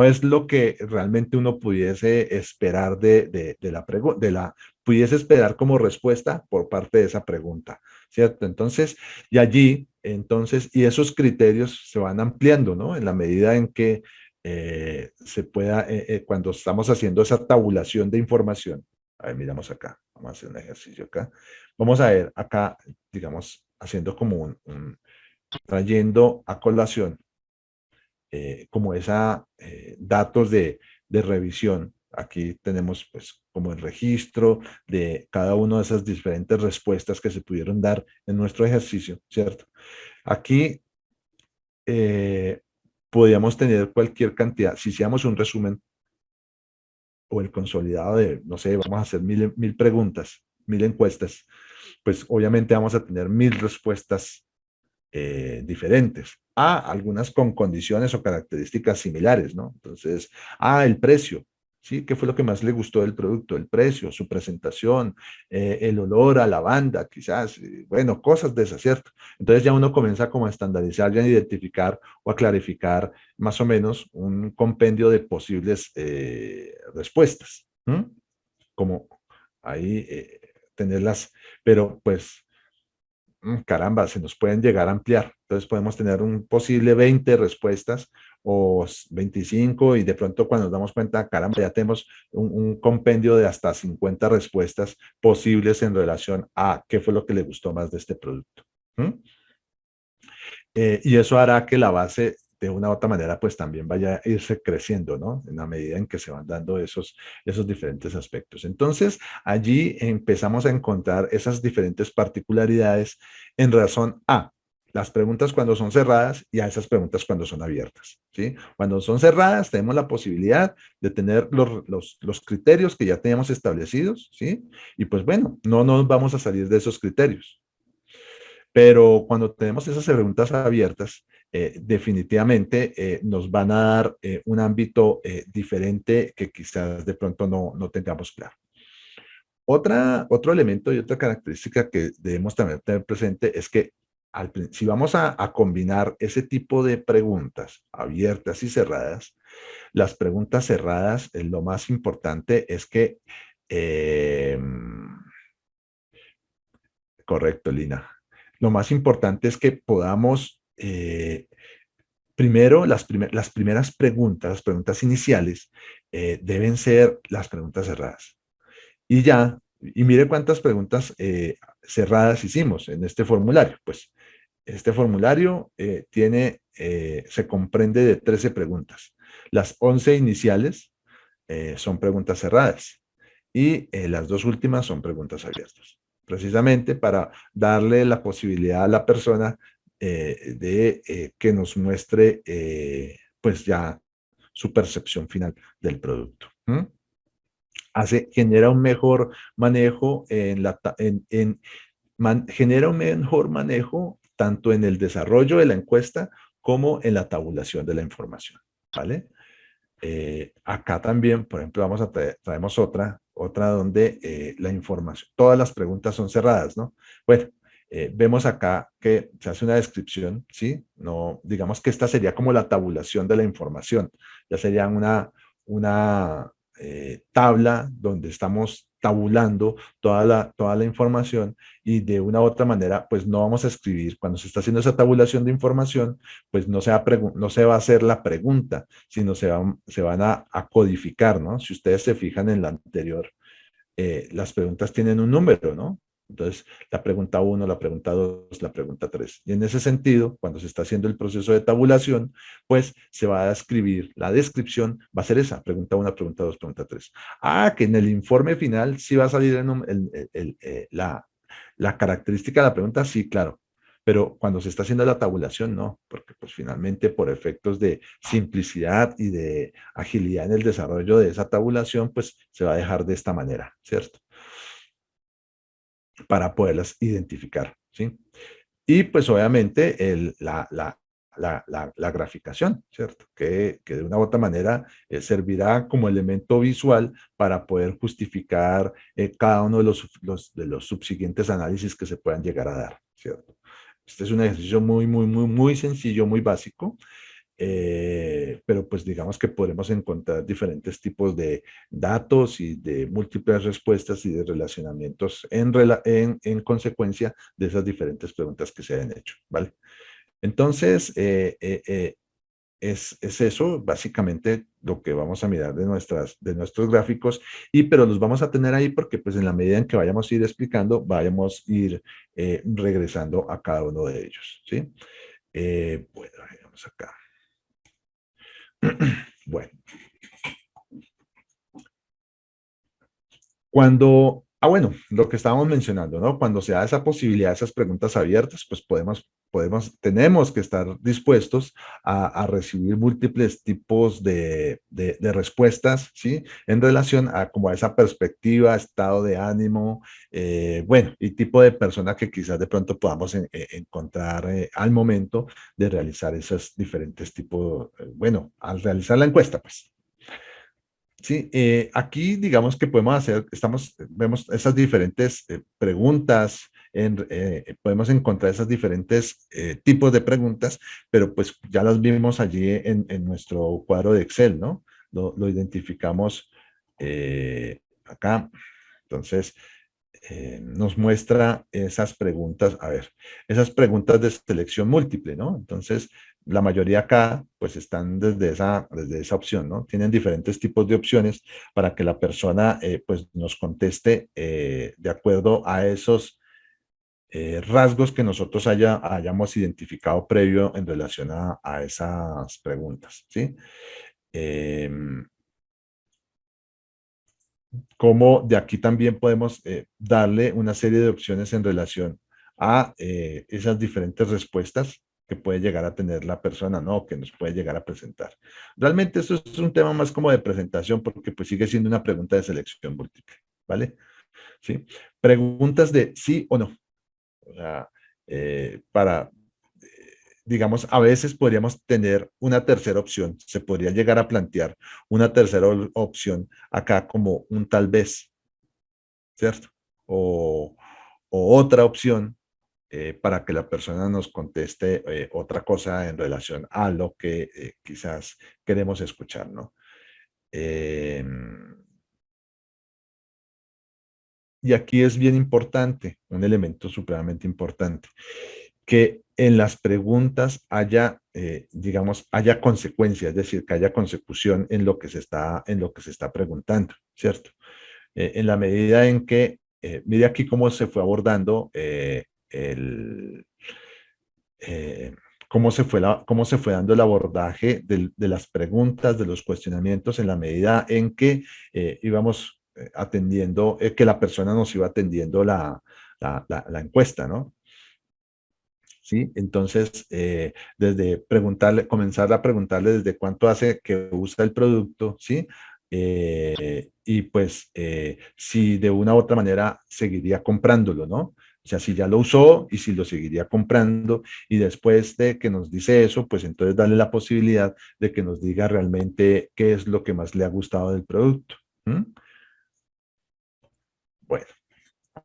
es lo que realmente uno pudiese esperar de la pregunta, pudiese esperar como respuesta por parte de esa pregunta, ¿cierto? Entonces, y allí, entonces, y esos criterios se van ampliando, ¿no? En la medida en que se pueda, cuando estamos haciendo esa tabulación de información. A ver, miramos acá, vamos a hacer un ejercicio acá. Vamos a ver acá, digamos, haciendo como trayendo a colación como esa datos de revisión. Aquí tenemos pues como el registro de cada una de esas diferentes respuestas que se pudieron dar en nuestro ejercicio, ¿cierto? Aquí eh, podríamos tener cualquier cantidad, si hiciéramos un resumen o el consolidado de, no sé, vamos a hacer 1000 preguntas, 1000 encuestas, pues obviamente vamos a tener 1000 respuestas diferentes, algunas con condiciones o características similares, ¿no? Entonces, el precio, ¿sí? ¿Qué fue lo que más le gustó del producto? El precio, su presentación, el olor a lavanda, quizás, bueno, cosas de esas, ¿cierto? Entonces ya uno comienza como a estandarizar y a identificar o a clarificar más o menos un compendio de posibles respuestas, ¿m? Como ahí tenerlas, pero pues caramba, se nos pueden llegar a ampliar. Entonces podemos tener un posible 20 respuestas o 25 y de pronto cuando nos damos cuenta, caramba, ya tenemos un compendio de hasta 50 respuestas posibles en relación a qué fue lo que le gustó más de este producto. ¿Mm? Y eso hará que la base de una u otra manera pues también vaya a irse creciendo, ¿no? En la medida en que se van dando esos diferentes aspectos. Entonces, allí empezamos a encontrar esas diferentes particularidades en razón a las preguntas cuando son cerradas y a esas preguntas cuando son abiertas, ¿sí? Cuando son cerradas tenemos la posibilidad de tener los criterios que ya teníamos establecidos, ¿sí? Y pues bueno, no nos vamos a salir de esos criterios. Pero cuando tenemos esas preguntas abiertas, definitivamente nos van a dar un ámbito diferente que quizás de pronto no tengamos claro. Otro elemento y otra característica que debemos también tener presente es que si vamos a combinar ese tipo de preguntas abiertas y cerradas, las preguntas cerradas, lo más importante es que, eh, correcto, Lina, lo más importante es que podamos, primero, las primeras preguntas, las preguntas iniciales, deben ser las preguntas cerradas. Y ya, y mire cuántas preguntas cerradas hicimos en este formulario. Pues este formulario se comprende de 13 preguntas. Las 11 iniciales son preguntas cerradas y las dos últimas son preguntas abiertas. Precisamente para darle la posibilidad a la persona de que nos muestre pues ya su percepción final del producto. ¿Mm? Genera un mejor manejo genera un mejor manejo tanto en el desarrollo de la encuesta como en la tabulación de la información, ¿vale? Acá también, por ejemplo, traemos otra donde la información, todas las preguntas son cerradas, ¿no? Bueno, vemos acá que se hace una descripción, ¿sí? No, digamos que esta sería como la tabulación de la información, ya sería una tabla donde estamos tabulando toda la información y de una u otra manera, pues no vamos a escribir, cuando se está haciendo esa tabulación de información, pues no se va a hacer la pregunta, sino se van a codificar, ¿no? Si ustedes se fijan en la anterior, las preguntas tienen un número, ¿no? Entonces, la pregunta 1, la pregunta 2, la pregunta 3. Y en ese sentido, cuando se está haciendo el proceso de tabulación, pues se va a escribir, la descripción va a ser esa, pregunta 1, pregunta 2, pregunta 3. Ah, que en el informe final sí va a salir la característica de la pregunta, sí, claro. Pero cuando se está haciendo la tabulación, no, porque pues finalmente por efectos de simplicidad y de agilidad en el desarrollo de esa tabulación, pues se va a dejar de esta manera, ¿cierto? Para poderlas identificar, ¿sí? Y pues obviamente la graficación, ¿cierto? Que de una u otra manera servirá como elemento visual para poder justificar cada uno de de los subsiguientes análisis que se puedan llegar a dar, ¿cierto? Este es un ejercicio muy sencillo, muy básico, pero pues digamos que podremos encontrar diferentes tipos de datos y de múltiples respuestas y de relacionamientos en consecuencia de esas diferentes preguntas que se hayan hecho, ¿vale? Entonces, es eso básicamente lo que vamos a mirar de nuestros gráficos, pero los vamos a tener ahí porque pues en la medida en que vayamos a ir explicando, vayamos a ir regresando a cada uno de ellos, ¿sí? Bueno, vamos acá. Bueno, bueno, lo que estábamos mencionando, ¿no? Cuando se da esa posibilidad, esas preguntas abiertas, pues tenemos que estar dispuestos a recibir múltiples tipos de respuestas, ¿sí? En relación a como a esa perspectiva, estado de ánimo, bueno, y tipo de persona que quizás de pronto podamos encontrar al momento de realizar esos diferentes tipos, bueno, al realizar la encuesta, pues. Sí, aquí digamos que podemos vemos esas diferentes preguntas, podemos encontrar esas diferentes tipos de preguntas, pero pues ya las vimos allí en nuestro cuadro de Excel, ¿no? Lo identificamos acá. Entonces, nos muestra esas preguntas, a ver, esas preguntas de selección múltiple, ¿no? Entonces, la mayoría acá, pues están desde esa opción, ¿no? Tienen diferentes tipos de opciones para que la persona, pues, nos conteste de acuerdo a esos rasgos que nosotros hayamos identificado previo en relación a esas preguntas, ¿sí? Como de aquí también podemos darle una serie de opciones en relación a esas diferentes respuestas que puede llegar a tener la persona, ¿no? Que nos puede llegar a presentar. Realmente esto es un tema más como de presentación porque pues sigue siendo una pregunta de selección múltiple, ¿vale? ¿Sí? Preguntas de sí o no. O sea, para, digamos, a veces podríamos tener una tercera opción. Se podría llegar a plantear una tercera opción acá como un tal vez, ¿cierto? O, o otra opción para que la persona nos conteste otra cosa en relación a lo que quizás queremos escuchar, ¿no? Eh, y aquí es bien importante, un elemento supremamente importante, que en las preguntas haya, digamos, haya consecuencias, es decir, que haya consecución en lo que se está preguntando, ¿cierto? En la medida en que, mire aquí cómo se fue abordando el, eh, cómo se fue dando el abordaje de las preguntas, de los cuestionamientos, en la medida en que íbamos atendiendo, que la persona nos iba atendiendo la encuesta, ¿no? ¿Sí? Entonces, desde preguntarle, comenzar a preguntarle desde cuánto hace que usa el producto, ¿sí? Y pues, si de una u otra manera seguiría comprándolo, ¿no? O sea, si ya lo usó y si lo seguiría comprando, y después de que nos dice eso, pues entonces darle la posibilidad de que nos diga realmente qué es lo que más le ha gustado del producto. ¿Mm? Bueno,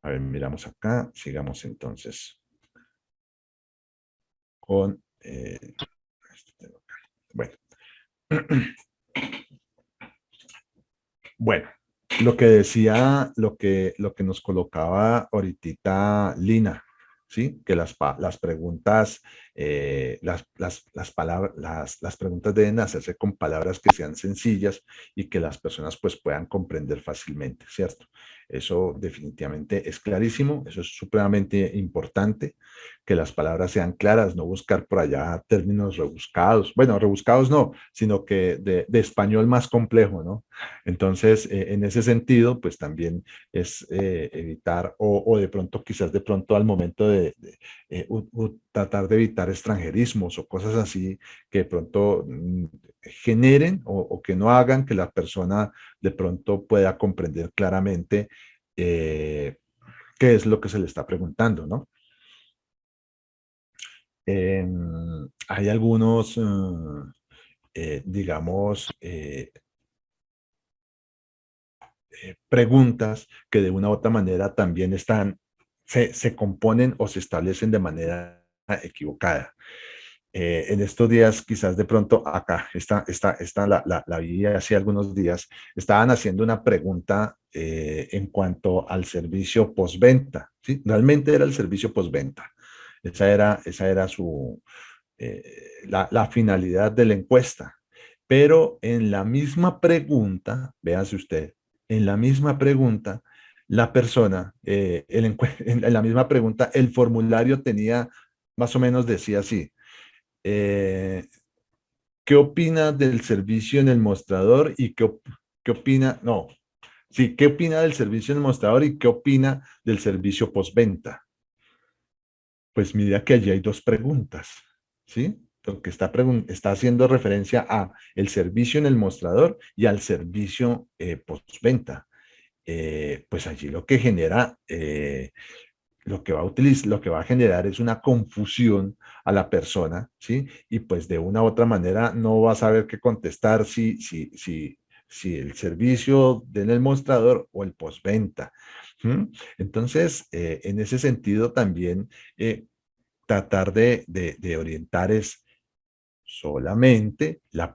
a ver, miramos acá, sigamos entonces con... bueno. Bueno, lo que decía, lo que nos colocaba ahorita Lina, ¿sí? Que las preguntas, las preguntas deben hacerse con palabras que sean sencillas y que las personas pues puedan comprender fácilmente, ¿cierto? Eso definitivamente es clarísimo, eso es supremamente importante, que las palabras sean claras, no buscar por allá términos rebuscados, bueno, rebuscados no, sino que de español más complejo, ¿no? Entonces, en ese sentido, pues también es evitar o de pronto, quizás de pronto al momento tratar de evitar extranjerismos o cosas así que de pronto generen o que no hagan que la persona de pronto pueda comprender claramente eh, qué es lo que se le está preguntando, ¿no? Hay algunos, digamos, preguntas que de una u otra manera también se componen o se establecen de manera equivocada. En estos días, quizás de pronto acá, la vi hace algunos días, estaban haciendo una pregunta en cuanto al servicio postventa, ¿sí? Realmente era el servicio postventa. Esa era la finalidad de la encuesta. Pero en la misma pregunta, véase usted, en la misma pregunta, la persona, en la misma pregunta, el formulario tenía, más o menos decía así, eh, ¿qué opina del servicio en el mostrador y qué opina, no, sí, qué opina del servicio en el mostrador y qué opina del servicio postventa? Pues mira que allí hay dos preguntas, ¿sí? Porque está haciendo referencia a el servicio en el mostrador y al servicio postventa. Pues allí lo que genera, lo que va a generar es una confusión a la persona, ¿sí? Y pues de una u otra manera no va a saber qué contestar si el servicio en el mostrador o el postventa. ¿Mm? Entonces, en ese sentido también tratar de orientar es solamente una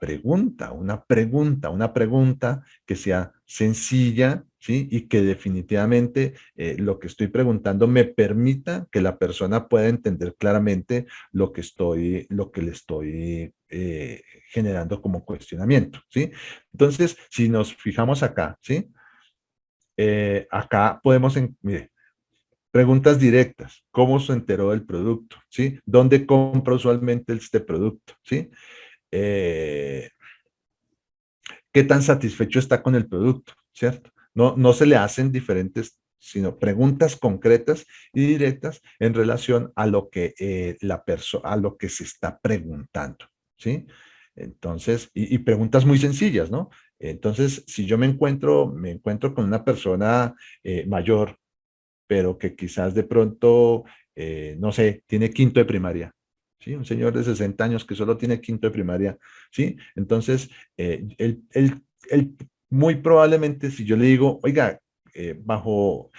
pregunta que sea sencilla, ¿sí? Y que definitivamente lo que estoy preguntando me permita que la persona pueda entender claramente lo que le estoy generando como cuestionamiento, ¿sí? Entonces, si nos fijamos acá, ¿sí? Acá podemos, mire, preguntas directas. ¿Cómo se enteró del producto? ¿Sí? ¿Dónde compra usualmente este producto? ¿Sí? Eh, ¿Qué tan satisfecho está con el producto? ¿Cierto? No, no se le hacen diferentes sino preguntas concretas y directas en relación a lo que, a lo que se está preguntando, ¿sí? Entonces, y preguntas muy sencillas, ¿no? Entonces, si yo me encuentro con una persona mayor, pero que quizás de pronto, no sé, tiene quinto de primaria, ¿sí? Un señor de 60 años que solo tiene quinto de primaria, ¿sí? Entonces, muy probablemente si yo le digo, oiga, bajo,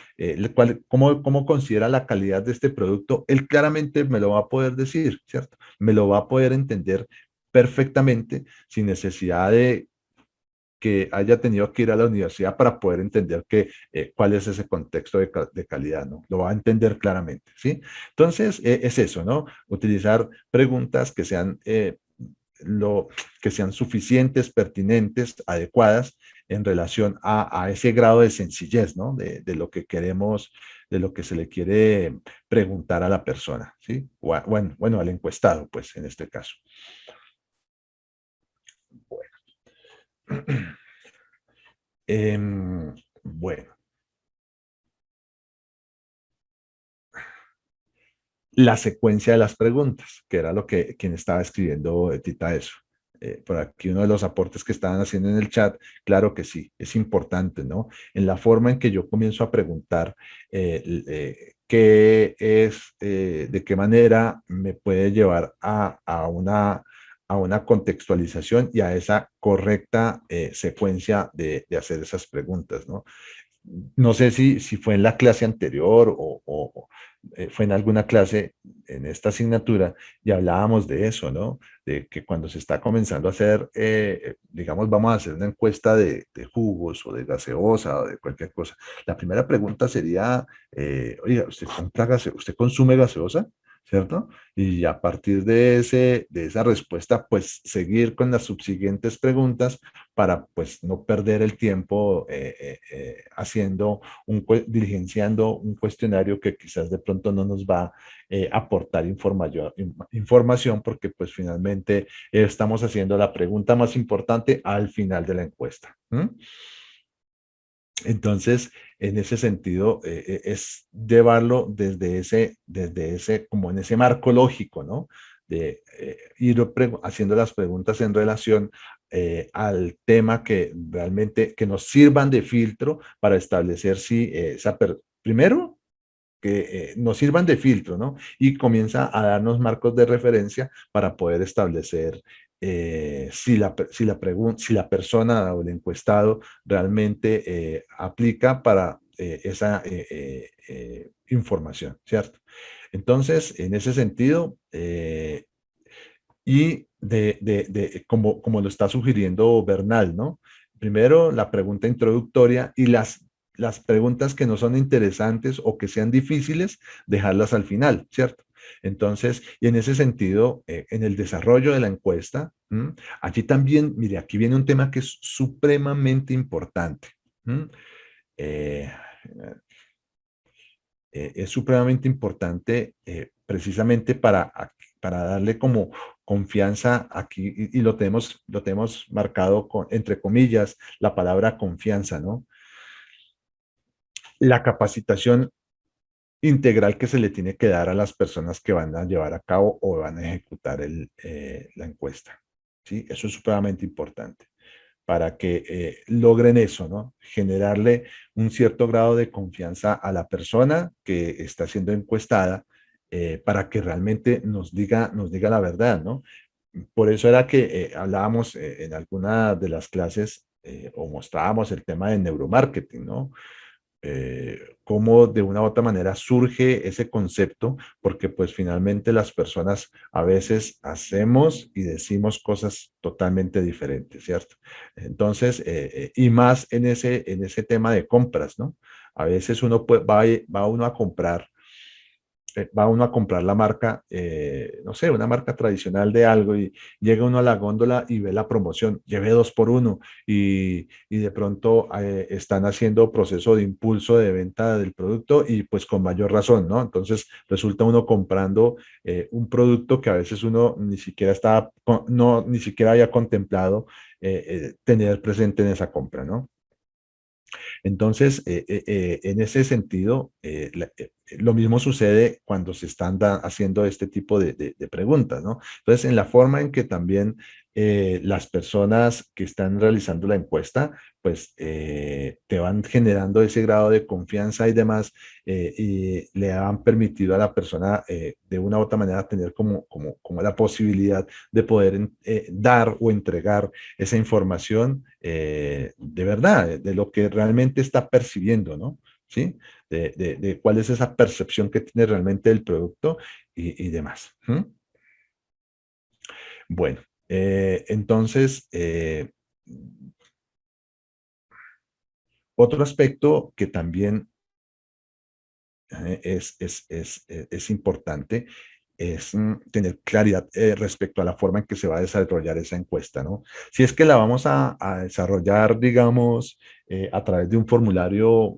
¿cómo considera la calidad de este producto? Él claramente me lo va a poder decir, ¿cierto? Me lo va a poder entender perfectamente sin necesidad de que haya tenido que ir a la universidad para poder entender cuál es ese contexto de calidad, ¿no? Lo va a entender claramente, ¿sí? Entonces, es eso, ¿no? Utilizar preguntas lo, que sean suficientes, pertinentes, adecuadas en relación a ese grado de sencillez, ¿no? De lo que queremos, de lo que se le quiere preguntar a la persona, ¿sí? Bueno, al encuestado, pues, en este caso. Bueno. Bueno, la secuencia de las preguntas, que era lo que quien estaba escribiendo Tita eso. Por aquí uno de los aportes que estaban haciendo en el chat, claro que sí, es importante, ¿no? En la forma en que yo comienzo a preguntar de qué manera me puede llevar a una contextualización y a esa correcta secuencia de hacer esas preguntas, ¿no? No sé si fue en la clase anterior o fue en alguna clase en esta asignatura y hablábamos de eso, ¿no? De que cuando se está comenzando a hacer, digamos, vamos a hacer una encuesta de jugos o de gaseosa o de cualquier cosa. La primera pregunta sería, oiga, ¿usted consume gaseosa? ¿Cierto? Y a partir de esa respuesta, pues seguir con las subsiguientes preguntas para pues no perder el tiempo diligenciando un cuestionario que quizás de pronto no nos va a aportar información porque pues finalmente estamos haciendo la pregunta más importante al final de la encuesta. ¿Mm? Entonces, en ese sentido, es llevarlo desde ese, como en ese marco lógico, ¿no? De ir haciendo las preguntas en relación al tema que realmente, que nos sirvan de filtro para establecer si primero, que nos sirvan de filtro, ¿no? Y comienza a darnos marcos de referencia para poder establecer si la persona o el encuestado realmente aplica para esa información, ¿cierto? Entonces, en ese sentido, como lo está sugiriendo Bernal, ¿no? Primero, la pregunta introductoria y las preguntas que no son interesantes o que sean difíciles, dejarlas al final, ¿cierto? Entonces, y en ese sentido, en el desarrollo de la encuesta, allí también, mire, aquí viene un tema que es supremamente importante. Eh, es supremamente importante precisamente para darle como confianza aquí, y lo tenemos marcado entre comillas, la palabra confianza, ¿no? La capacitación integral que se le tiene que dar a las personas que van a llevar a cabo o van a ejecutar la encuesta. ¿Sí? Eso es supremamente importante para que logren eso, ¿no? Generarle un cierto grado de confianza a la persona que está siendo encuestada para que realmente nos diga la verdad, ¿no? Por eso era que hablábamos en alguna de las clases o mostrábamos el tema de neuromarketing, ¿no? Cómo de una u otra manera surge ese concepto, porque pues finalmente las personas a veces hacemos y decimos cosas totalmente diferentes, ¿cierto? Entonces, y más en ese tema de compras, ¿no? A veces va uno a comprar va uno a comprar la marca, no sé, una marca tradicional de algo y llega uno a la góndola y ve la promoción, lleve dos por uno y de pronto están haciendo proceso de impulso de venta del producto y pues con mayor razón, ¿no? Entonces resulta uno comprando un producto que a veces uno ni siquiera ni siquiera había contemplado tener presente en esa compra, ¿no? Entonces, en ese sentido, lo mismo sucede cuando se están haciendo este tipo de preguntas, ¿no? Entonces, en la forma en que también las personas que están realizando la encuesta, pues te van generando ese grado de confianza y demás, y le han permitido a la persona de una u otra manera tener como la posibilidad de poder dar o entregar esa información de verdad, de lo que realmente está percibiendo, ¿no? ¿Sí? De cuál es esa percepción que tiene realmente del producto y demás. ¿Mm? Bueno, entonces, otro aspecto que también es importante es tener claridad respecto a la forma en que se va a desarrollar esa encuesta, ¿no? Si es que la vamos a desarrollar, digamos, a través de un formulario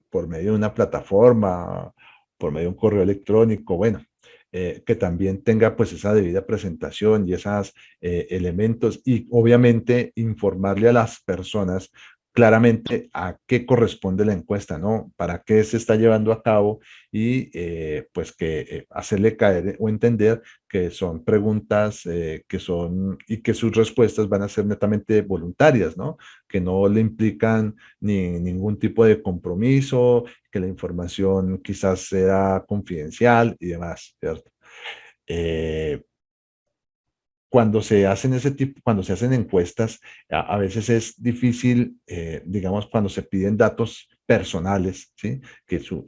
por medio de una plataforma, por medio de un correo electrónico, bueno, que también tenga pues esa debida presentación y esos elementos y obviamente informarle a las personas claramente a qué corresponde la encuesta, ¿no? Para qué se está llevando a cabo y pues que hacerle caer o entender que son preguntas que son y que sus respuestas van a ser netamente voluntarias, ¿no? Que no le implican ningún tipo de compromiso, que la información quizás sea confidencial y demás, ¿cierto? Eh, cuando se hacen ese tipo, cuando se hacen encuestas, a veces es difícil, digamos, cuando se piden datos personales, ¿sí? Que su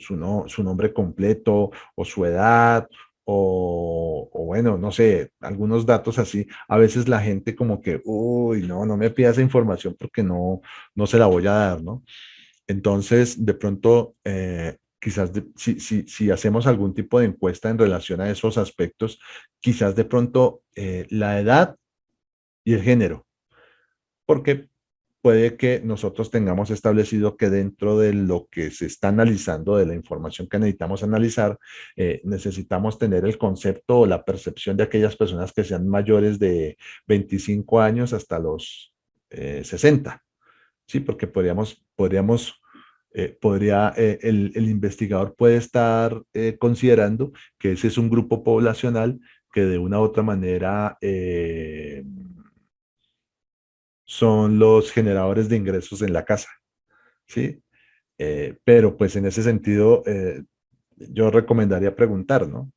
nombre completo o su edad o bueno, no sé, algunos datos así, a veces la gente como que, uy, no me pida esa información porque no se la voy a dar, ¿no? Entonces, de pronto, quizás si hacemos algún tipo de encuesta en relación a esos aspectos, quizás de pronto la edad y el género, porque puede que nosotros tengamos establecido que dentro de lo que se está analizando, de la información que necesitamos analizar, necesitamos tener el concepto o la percepción de aquellas personas que sean mayores de 25 años hasta los 60. Sí, porque el investigador puede estar considerando que ese es un grupo poblacional que de una u otra manera son los generadores de ingresos en la casa, ¿sí? Pero pues en ese sentido yo recomendaría preguntar, ¿no?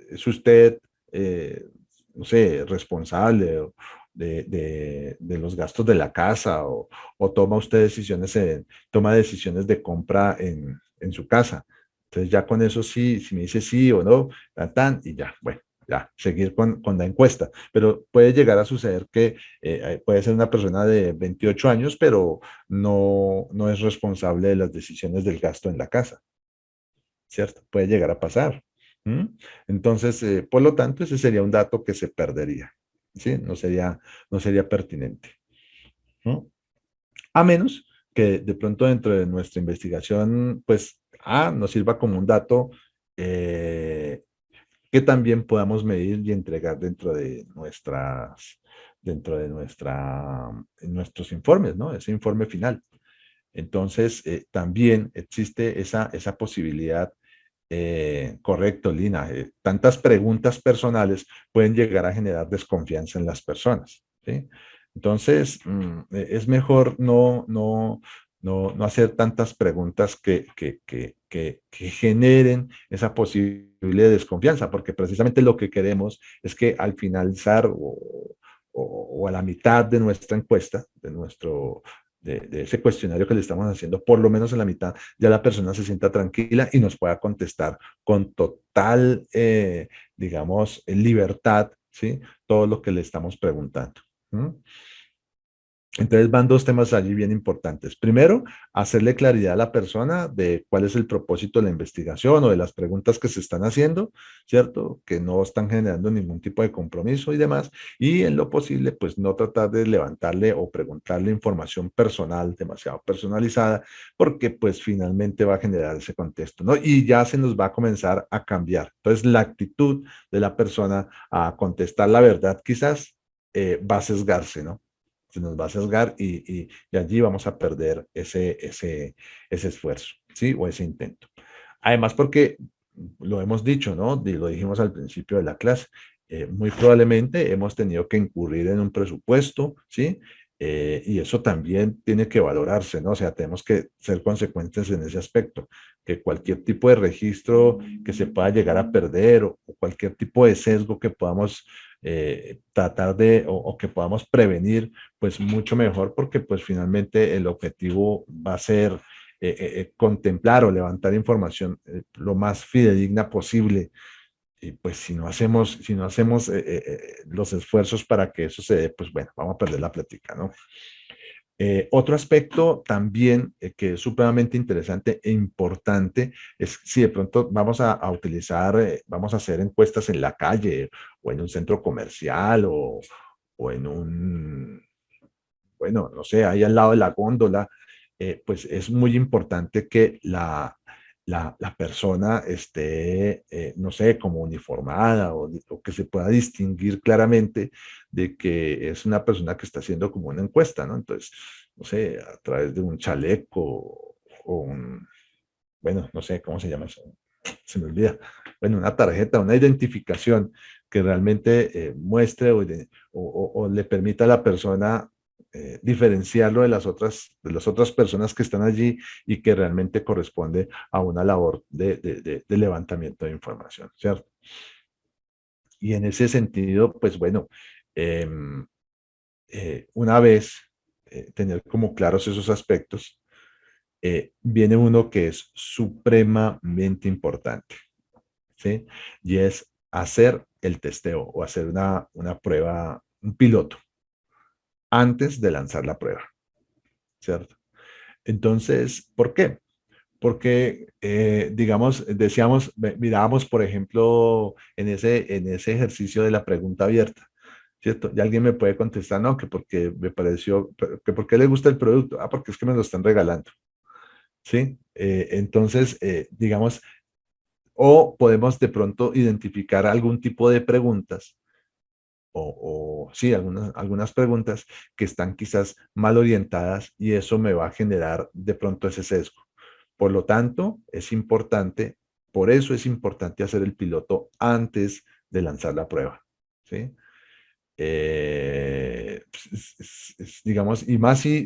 ¿Es usted, eh, no sé, responsable de los gastos de la casa o toma usted toma decisiones de compra en su casa? Entonces ya con eso sí, si me dice sí o no, y ya, bueno, ya, seguir con la encuesta. Pero puede llegar a suceder que puede ser una persona de 28 años, pero no es responsable de las decisiones del gasto en la casa. ¿Cierto? Puede llegar a pasar. ¿Mm? Entonces, por lo tanto, ese sería un dato que se perdería, ¿sí? No sería pertinente, ¿no? A menos que de pronto dentro de nuestra investigación, pues, nos sirva como un dato que también podamos medir y entregar en nuestros informes, ¿no? Ese informe final. Entonces, también existe esa posibilidad. Correcto, Lina. Tantas preguntas personales pueden llegar a generar desconfianza en las personas, ¿sí? Entonces, es mejor no hacer tantas preguntas que generen esa posible desconfianza, porque precisamente lo que queremos es que al finalizar o a la mitad de nuestra encuesta, de ese cuestionario que le estamos haciendo, por lo menos en la mitad, ya la persona se sienta tranquila y nos pueda contestar con total, digamos, libertad, ¿sí? Todo lo que le estamos preguntando. ¿Mm? Entonces van dos temas allí bien importantes. Primero, hacerle claridad a la persona de cuál es el propósito de la investigación o de las preguntas que se están haciendo, ¿cierto? Que no están generando ningún tipo de compromiso y demás. Y en lo posible, pues no tratar de levantarle o preguntarle información personal, demasiado personalizada, porque pues finalmente va a generar ese contexto, ¿no? Y ya se nos va a comenzar a cambiar. Entonces la actitud de la persona a contestar la verdad quizás va a sesgarse, ¿no? se nos va a sesgar y allí vamos a perder ese esfuerzo, ¿sí? O ese intento. Además, porque lo hemos dicho, ¿no? Lo dijimos al principio de la clase, muy probablemente hemos tenido que incurrir en un presupuesto, ¿sí? Y eso también tiene que valorarse, ¿no? O sea, tenemos que ser consecuentes en ese aspecto, que cualquier tipo de registro que se pueda llegar a perder o cualquier tipo de sesgo que podamos tratar de o que podamos prevenir, pues mucho mejor, porque pues finalmente el objetivo va a ser contemplar o levantar información lo más fidedigna posible. Y pues si no hacemos los esfuerzos para que eso se dé, pues bueno, vamos a perder la plática, ¿no? Otro aspecto también que es supremamente interesante e importante es si de pronto vamos a utilizar, vamos a hacer encuestas en la calle o en un centro comercial o en un, bueno, no sé, ahí al lado de la góndola, pues es muy importante que la persona esté, no sé, como uniformada o que se pueda distinguir claramente de que es una persona que está haciendo como una encuesta, ¿no? Entonces, no sé, a través de un chaleco o un, bueno, no sé cómo se llama eso, se me olvida, bueno, una tarjeta, una identificación que realmente muestre o le permita a la persona diferenciarlo de las otras personas que están allí y que realmente corresponde a una labor de levantamiento de información, ¿cierto? Y en ese sentido, pues bueno, eh, una vez tener como claros esos aspectos, viene uno que es supremamente importante, ¿sí? Y es hacer el testeo o hacer una prueba, un piloto, antes de lanzar la prueba, ¿cierto? Entonces, ¿por qué? Porque, digamos, decíamos, mirábamos, por ejemplo, en ese ejercicio de la pregunta abierta, ¿cierto? Y alguien me puede contestar, no, que porque me pareció, que porque le gusta el producto, ah, porque es que me lo están regalando, ¿sí? Entonces, digamos, o podemos de pronto identificar algún tipo de preguntas sí, algunas preguntas que están quizás mal orientadas y eso me va a generar de pronto ese sesgo. Por lo tanto, es importante, por eso es importante hacer el piloto antes de lanzar la prueba, ¿sí? Digamos, y más si,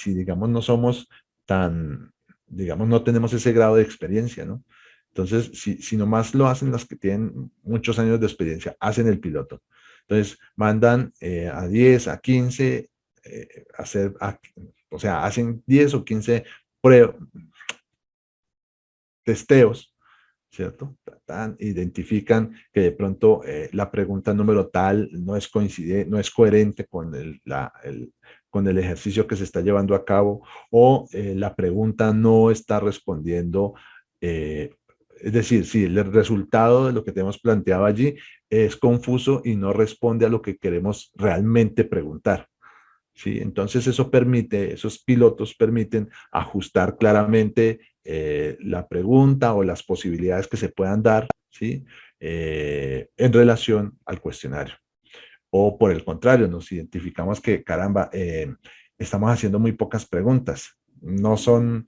digamos, no somos tan, digamos, no tenemos ese grado de experiencia, ¿no? Entonces, si nomás lo hacen las que tienen muchos años de experiencia, hacen el piloto. Entonces, mandan a 10, a 15, hacer, o sea, hacen 10 o 15 testeos, ¿cierto? Identifican que de pronto la pregunta número tal no es coincidente, no es coherente con con el ejercicio que se está llevando a cabo o la pregunta no está respondiendo, es decir, si el resultado de lo que tenemos planteado allí es confuso y no responde a lo que queremos realmente preguntar. ¿Sí? Entonces eso permite, esos pilotos permiten ajustar claramente la pregunta o las posibilidades que se puedan dar, ¿sí? En relación al cuestionario. O por el contrario, nos identificamos que, caramba, estamos haciendo muy pocas preguntas. No son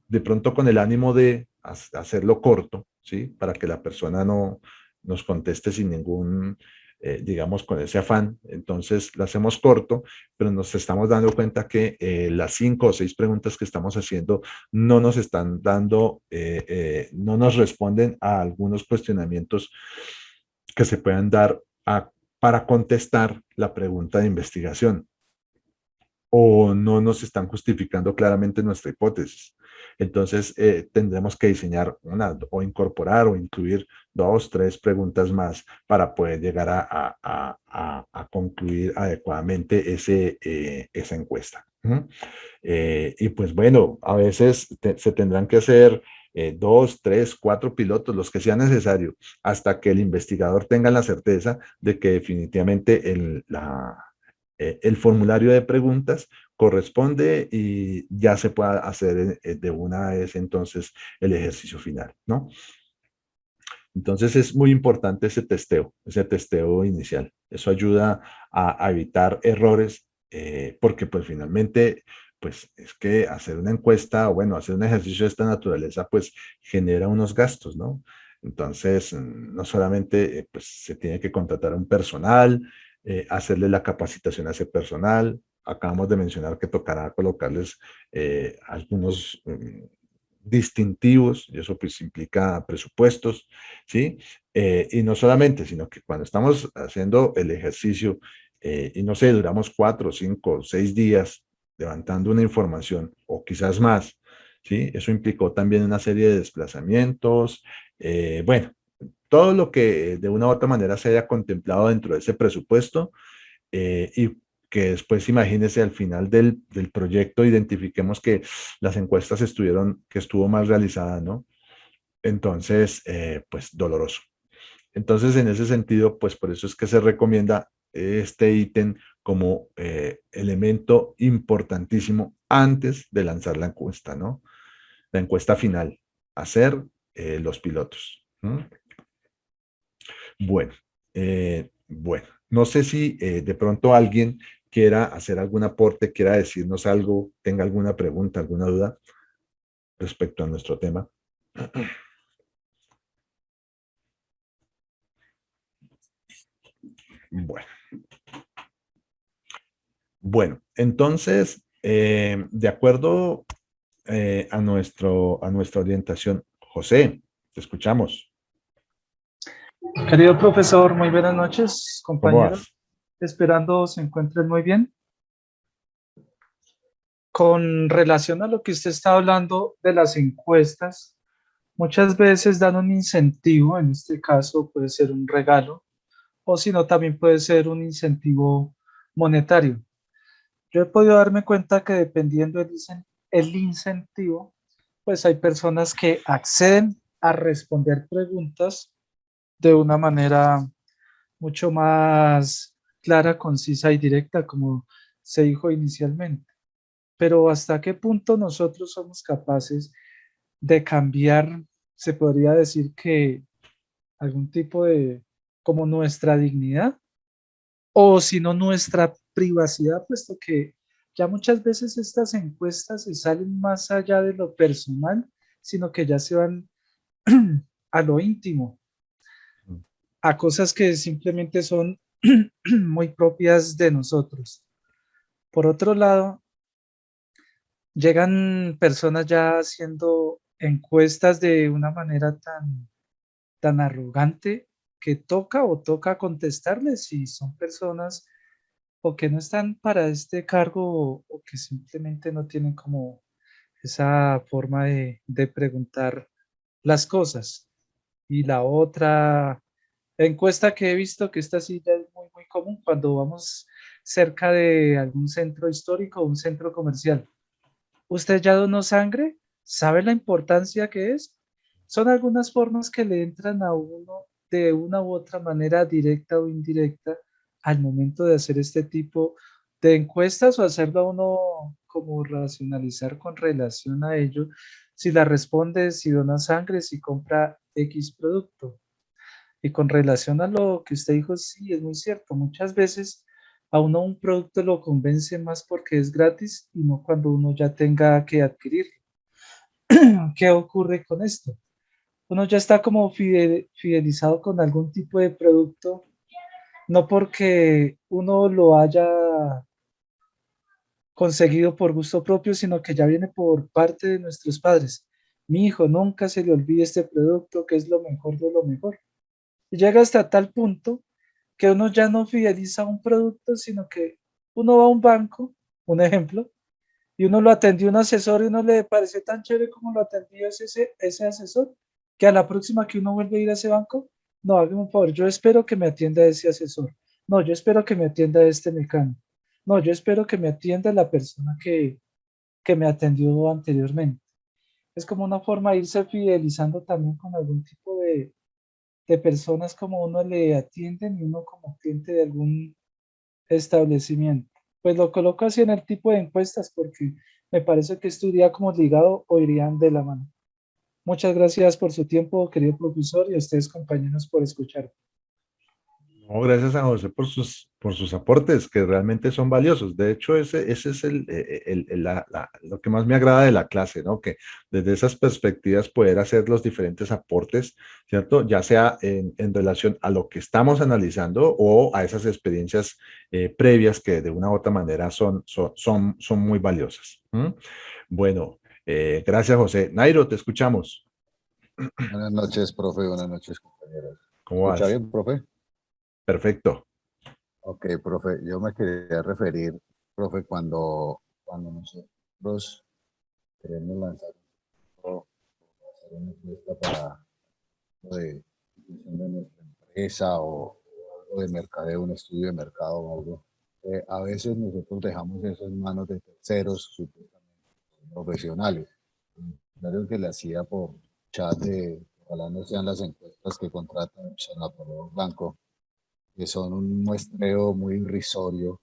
de pronto con el ánimo de hacerlo corto, ¿sí? Para que la persona no nos conteste sin ningún, digamos, con ese afán. Entonces, lo hacemos corto, pero nos estamos dando cuenta que las 5 o 6 preguntas que estamos haciendo no nos están dando, no nos responden a algunos cuestionamientos que se puedan dar para contestar la pregunta de investigación o no nos están justificando claramente nuestra hipótesis. Entonces, tendremos que diseñar una o incorporar o incluir 2, 3 preguntas más para poder llegar a concluir adecuadamente esa encuesta. ¿Mm? Y pues bueno, a veces se tendrán que hacer 2, 3, 4 pilotos, los que sea necesario, hasta que el investigador tenga la certeza de que definitivamente el formulario de preguntas corresponde y ya se pueda hacer de una vez entonces el ejercicio final, ¿no? Entonces es muy importante ese testeo inicial. Eso ayuda a evitar errores porque pues finalmente, pues es que hacer una encuesta, o bueno, hacer un ejercicio de esta naturaleza, pues genera unos gastos, ¿no? Entonces, no solamente pues se tiene que contratar a un personal, hacerle la capacitación a ese personal. Acabamos de mencionar que tocará colocarles algunos distintivos, y eso pues implica presupuestos, ¿sí? Y no solamente, sino que cuando estamos haciendo el ejercicio, y no sé, duramos 4, 5, 6 días levantando una información, o quizás más, ¿sí? Eso implicó también una serie de desplazamientos, bueno, todo lo que de una u otra manera se haya contemplado dentro de ese presupuesto, y que después, imagínese, al final del proyecto identifiquemos que las encuestas que estuvo mal realizada, ¿no? Entonces, pues doloroso. Entonces, en ese sentido, pues por eso es que se recomienda este ítem como elemento importantísimo antes de lanzar la encuesta, ¿no? La encuesta final, hacer los pilotos. ¿No? Bueno, bueno, no sé si de pronto alguien quiera hacer algún aporte, quiera decirnos algo, tenga alguna pregunta, alguna duda respecto a nuestro tema. Bueno, bueno, entonces, de acuerdo a nuestra orientación, José, te escuchamos. Querido profesor, muy buenas noches, ¿Cómo compañeros. vas? Esperando se encuentren muy bien. Con relación a lo que usted está hablando de las encuestas, muchas veces dan un incentivo, en este caso puede ser un regalo, o si no, también puede ser un incentivo monetario. Yo he podido darme cuenta que dependiendo el incentivo, pues hay personas que acceden a responder preguntas de una manera mucho más clara, concisa y directa, como se dijo inicialmente. Pero ¿hasta qué punto nosotros somos capaces de cambiar, se podría decir que algún tipo de, como nuestra dignidad, o si no nuestra privacidad, puesto que ya muchas veces estas encuestas se salen más allá de lo personal, sino que ya se van a lo íntimo, a cosas que simplemente son muy propias de nosotros. Por otro lado, llegan personas ya haciendo encuestas de una manera tan arrogante que toca contestarles si son personas o que no están para este cargo o que simplemente no tienen como esa forma de preguntar las cosas. Y la otra encuesta que he visto, que esta sí ya es muy común cuando vamos cerca de algún centro histórico o un centro comercial. ¿Usted ya donó sangre? ¿Sabe la importancia que es? Son algunas formas que le entran a uno de una u otra manera, directa o indirecta, al momento de hacer este tipo de encuestas o hacerlo a uno como racionalizar con relación a ello. Si la responde, si dona sangre, si compra X producto. Y con relación a lo que usted dijo, sí, es muy cierto. Muchas veces a uno un producto lo convence más porque es gratis y no cuando uno ya tenga que adquirirlo. ¿Qué ocurre con esto? Uno ya está como fidelizado con algún tipo de producto, no porque uno lo haya conseguido por gusto propio, sino que ya viene por parte de nuestros padres. Mi hijo, nunca se le olvide este producto que es lo mejor de lo mejor. Y llega hasta tal punto que uno ya no fideliza un producto, sino que uno va a un banco, un ejemplo, y uno lo atendió un asesor y uno le pareció tan chévere como lo atendió ese asesor, que a la próxima que uno vuelve a ir a ese banco, no, hágame un favor, yo espero que me atienda ese asesor, no, yo espero que me atienda este mecánico, no, yo espero que me atienda la persona que me atendió anteriormente. Es como una forma de irse fidelizando también con algún tipo de personas como uno le atienden y uno como cliente de algún establecimiento. Pues lo coloco así en el tipo de encuestas porque me parece que esto iría como ligado o irían de la mano. Muchas gracias por su tiempo, querido profesor, y a ustedes, compañeros, por escuchar. No, gracias a José por sus aportes, que realmente son valiosos. De hecho, ese es lo que más me agrada de la clase, ¿no? Que desde esas perspectivas poder hacer los diferentes aportes, ¿cierto? Ya sea en relación a lo que estamos analizando o a esas experiencias previas que de una u otra manera son muy valiosas. ¿M? Bueno, gracias, José. Nairo, te escuchamos. Buenas noches, profe. Buenas noches, compañeros. ¿Cómo ¿Escucha vas? bien, profe? Perfecto. Ok, profe. Yo me quería referir, profe, cuando nosotros queremos lanzar o hacer una encuesta para algo de nuestra empresa o algo de mercadeo, un estudio de mercado o algo. A veces nosotros dejamos eso en manos de terceros, supuestamente profesionales. Claro que le hacía por chat de, ojalá no sean las encuestas que contratan el Observatorio Blanco, que son un muestreo muy irrisorio.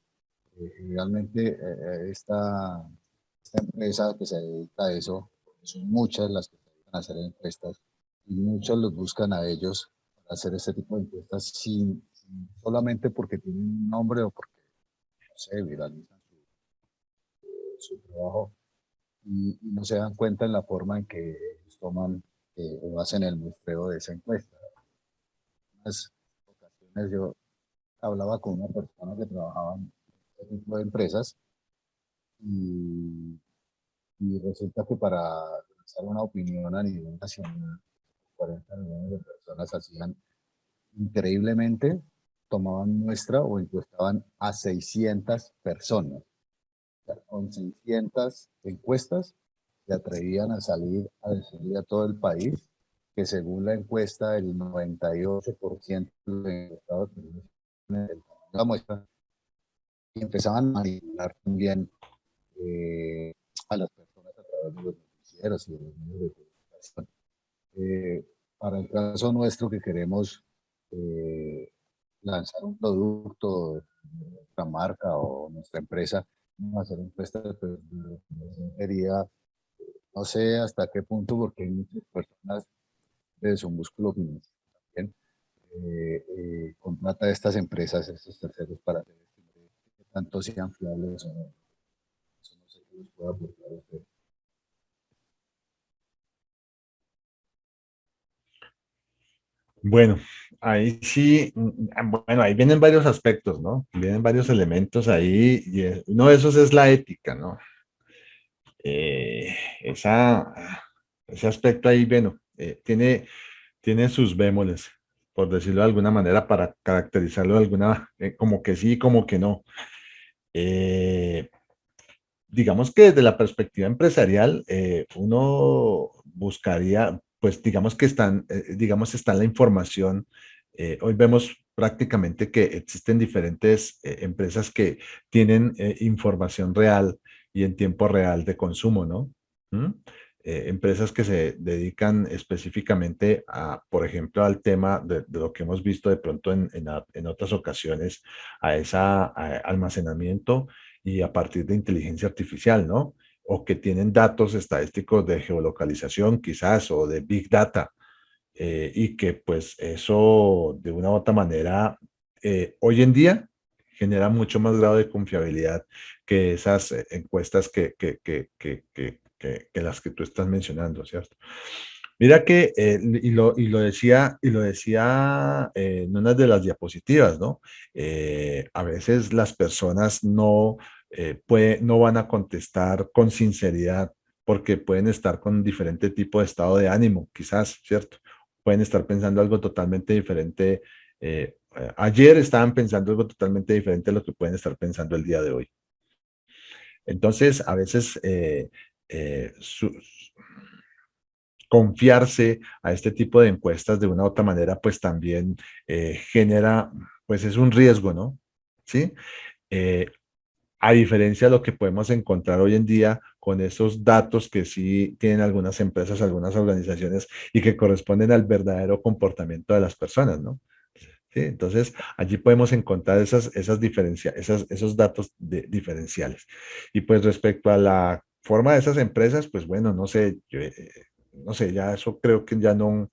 Realmente esta empresa que se dedica a eso, son muchas las que se dedican a hacer encuestas y muchos los buscan a ellos para hacer este tipo de encuestas solamente porque tienen un nombre o porque, no sé, viralizan su trabajo y no se dan cuenta en la forma en que ellos toman o hacen el muestreo de esa encuesta. En unas ocasiones yo hablaba con una persona que trabajaba en este tipo de empresas y, y resulta que para lanzar una opinión a nivel nacional, 40 millones de personas hacían increíblemente, tomaban muestra o encuestaban a 600 personas. O sea, con 600 encuestas se atrevían a salir a decirle a todo el país que según la encuesta el 98% de los encuestados tenían la muestra y empezaban a manipular también a las personas a través de los noticieros y de los medios de comunicación. Para el caso nuestro que queremos eh, lanzar un producto de nuestra marca o nuestra empresa, vamos a hacer encuestas, pues sería, no sé hasta qué punto, porque hay muchas personas de su músculo financiero también, contrata a estas empresas, estos terceros, para hacer que tanto sean fiables o no. Eso no sé qué les pueda aportar a usted. Bueno, ahí sí, bueno, ahí vienen varios aspectos, ¿no? Vienen varios elementos ahí y uno de esos es la ética, ¿no? Eh, esa, ese aspecto ahí, bueno, tiene sus bémoles, por decirlo de alguna manera, para caracterizarlo de alguna, como que sí, como que no. Eh, digamos que desde la perspectiva empresarial, uno buscaría, pues digamos que digamos está en la información. Hoy vemos prácticamente que existen diferentes empresas que tienen información real y en tiempo real de consumo, ¿no? ¿Mm? Empresas que se dedican específicamente a, por ejemplo, al tema de lo que hemos visto de pronto en otras ocasiones, a ese almacenamiento y a partir de inteligencia artificial, ¿no? O que tienen datos estadísticos de geolocalización quizás o de big data y que pues eso de una u otra manera hoy en día genera mucho más grado de confiabilidad que esas encuestas que las que tú estás mencionando, ¿cierto? Mira que, y lo decía en una de las diapositivas, ¿no? A veces las personas no van a contestar con sinceridad porque pueden estar con diferente tipo de estado de ánimo, quizás, ¿cierto? Pueden estar pensando algo totalmente diferente. Ayer estaban pensando algo totalmente diferente a lo que pueden estar pensando el día de hoy. Entonces, a veces confiarse a este tipo de encuestas de una u otra manera, pues también genera, pues es un riesgo, ¿no? ¿Sí? Eh, a diferencia de lo que podemos encontrar hoy en día con esos datos que sí tienen algunas empresas, algunas organizaciones y que corresponden al verdadero comportamiento de las personas, ¿no? ¿Sí? Entonces, allí podemos encontrar esos datos diferenciales. Y pues respecto a la forma de esas empresas, pues bueno, no sé, no sé, ya eso creo que ya no,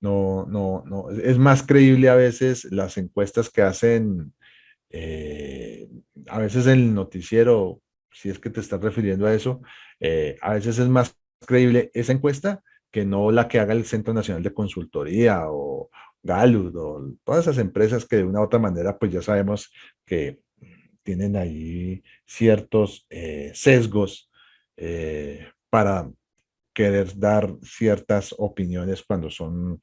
no, es más creíble a veces las encuestas que hacen, a veces en el noticiero, si es que te estás refiriendo a eso, a veces es más creíble esa encuesta que no la que haga el Centro Nacional de Consultoría o Gallup o todas esas empresas que de una u otra manera, pues ya sabemos que tienen ahí ciertos sesgos para querer dar ciertas opiniones cuando son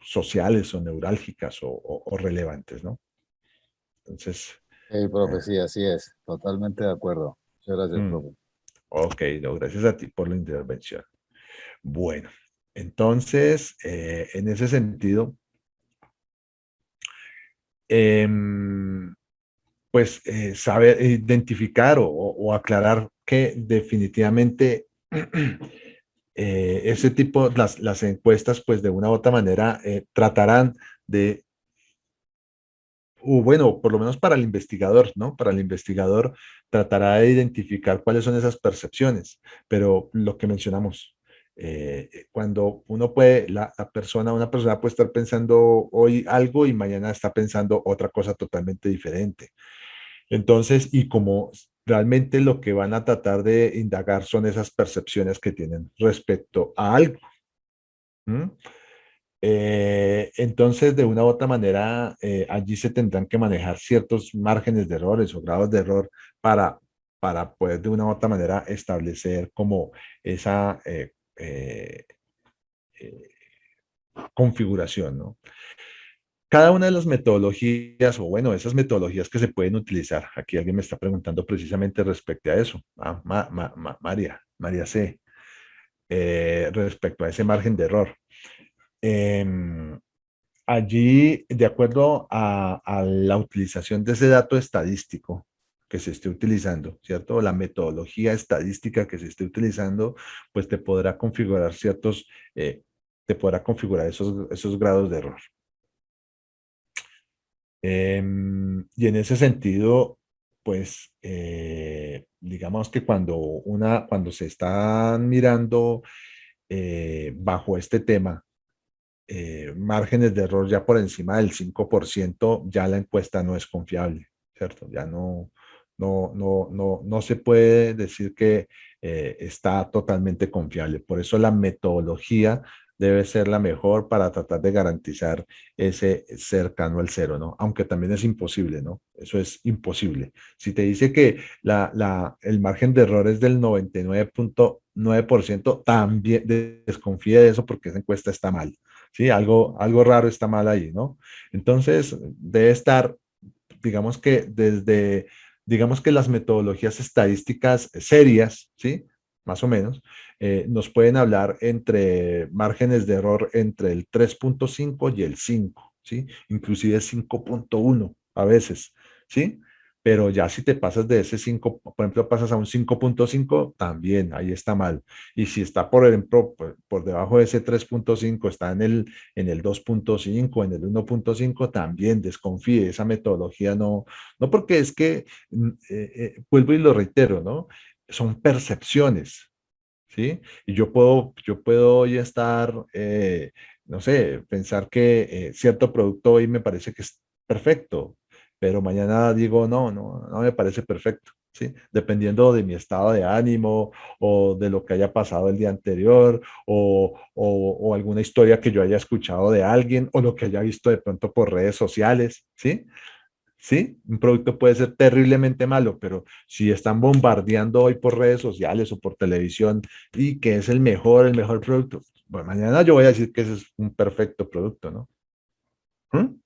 sociales o neurálgicas o relevantes, ¿no? Entonces, Profe, sí, así es. Totalmente de acuerdo. Muchas gracias, mm, profe. ok, no, gracias a ti por la intervención. Bueno, entonces, en ese sentido, em, pues saber identificar o aclarar que definitivamente ese tipo, las encuestas, pues de una u otra manera tratarán de, bueno, por lo menos para el investigador, ¿no? Para el investigador tratará de identificar cuáles son esas percepciones, pero lo que mencionamos, cuando uno puede, una persona puede estar pensando hoy algo y mañana está pensando otra cosa totalmente diferente. Entonces, y como realmente lo que van a tratar de indagar son esas percepciones que tienen respecto a algo. ¿Mm? Entonces, de una u otra manera, allí se tendrán que manejar ciertos márgenes de errores o grados de error para, para poder de una u otra manera establecer como esa eh, configuración, ¿no? Cada una de las metodologías, o bueno, esas metodologías que se pueden utilizar, aquí alguien me está preguntando precisamente respecto a eso, María C, respecto a ese margen de error. Em, Allí, de acuerdo a la utilización de ese dato estadístico que se esté utilizando, ¿cierto? La metodología estadística que se esté utilizando, pues te podrá configurar esos grados de error. Y en ese sentido, pues, digamos que cuando se están mirando bajo este tema, márgenes de error ya por encima del 5%, ya la encuesta no es confiable, ¿cierto? Ya no se puede decir que está totalmente confiable. Por eso la metodología debe ser la mejor para tratar de garantizar ese cercano al cero, ¿no? Aunque también es imposible, ¿no? Eso es imposible. Si te dice que el margen de error es del 99.9%, también desconfíe de eso porque esa encuesta está mal. Sí, algo raro está mal ahí, ¿no? Entonces, debe estar, digamos que digamos que las metodologías estadísticas serias, ¿sí? Más o menos, nos pueden hablar entre márgenes de error entre el 3.5 y el 5, ¿sí? Inclusive 5.1 a veces, ¿sí? Pero ya si te pasas de ese 5, por ejemplo, pasas a un 5.5, también ahí está mal. Y si está, por ejemplo, por debajo de ese 3.5, está en el 2.5, en el 1.5, también desconfíe. Esa metodología no porque es que, vuelvo y lo reitero, ¿no? Son percepciones, ¿sí? Y yo puedo hoy estar, no sé, pensar que cierto producto hoy me parece que es perfecto, pero mañana digo, no me parece perfecto, ¿sí? Dependiendo de mi estado de ánimo o de lo que haya pasado el día anterior o alguna historia que yo haya escuchado de alguien o lo que haya visto de pronto por redes sociales, ¿sí? Sí, un producto puede ser terriblemente malo, pero si están bombardeando hoy por redes sociales o por televisión y que es el mejor producto, bueno, mañana yo voy a decir que ese es un perfecto producto, ¿no? ¿Mm?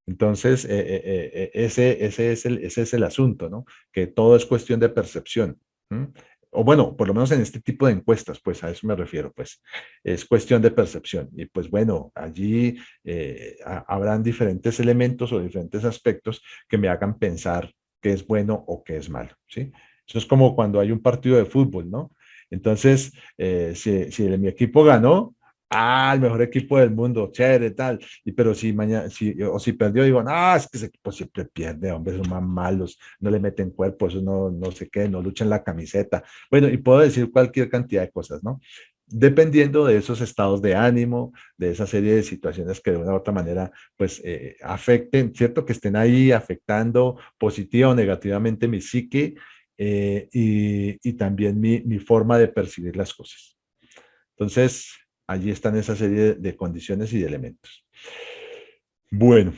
Entonces, ese es el asunto, ¿no? Que todo es cuestión de percepción. ¿Mm? O bueno, por lo menos en este tipo de encuestas, pues a eso me refiero, pues es cuestión de percepción. Y pues bueno, allí habrán diferentes elementos o diferentes aspectos que me hagan pensar qué es bueno o qué es malo, ¿sí? Eso es como cuando hay un partido de fútbol, ¿no? Entonces, si mi equipo ganó, el mejor equipo del mundo, chévere, tal. Pero si mañana, si perdió, digo, no, es que ese equipo siempre pierde, hombre, son más malos, no le meten cuerpo, eso no sé qué, no luchan la camiseta. Bueno, y puedo decir cualquier cantidad de cosas, ¿no? dependiendo de esos estados de ánimo, de esa serie de situaciones que de una u otra manera, pues, afecten, ¿cierto? Que estén ahí afectando positiva o negativamente mi psique y también mi forma de percibir las cosas. Entonces, allí están esa serie de condiciones y de elementos. Bueno,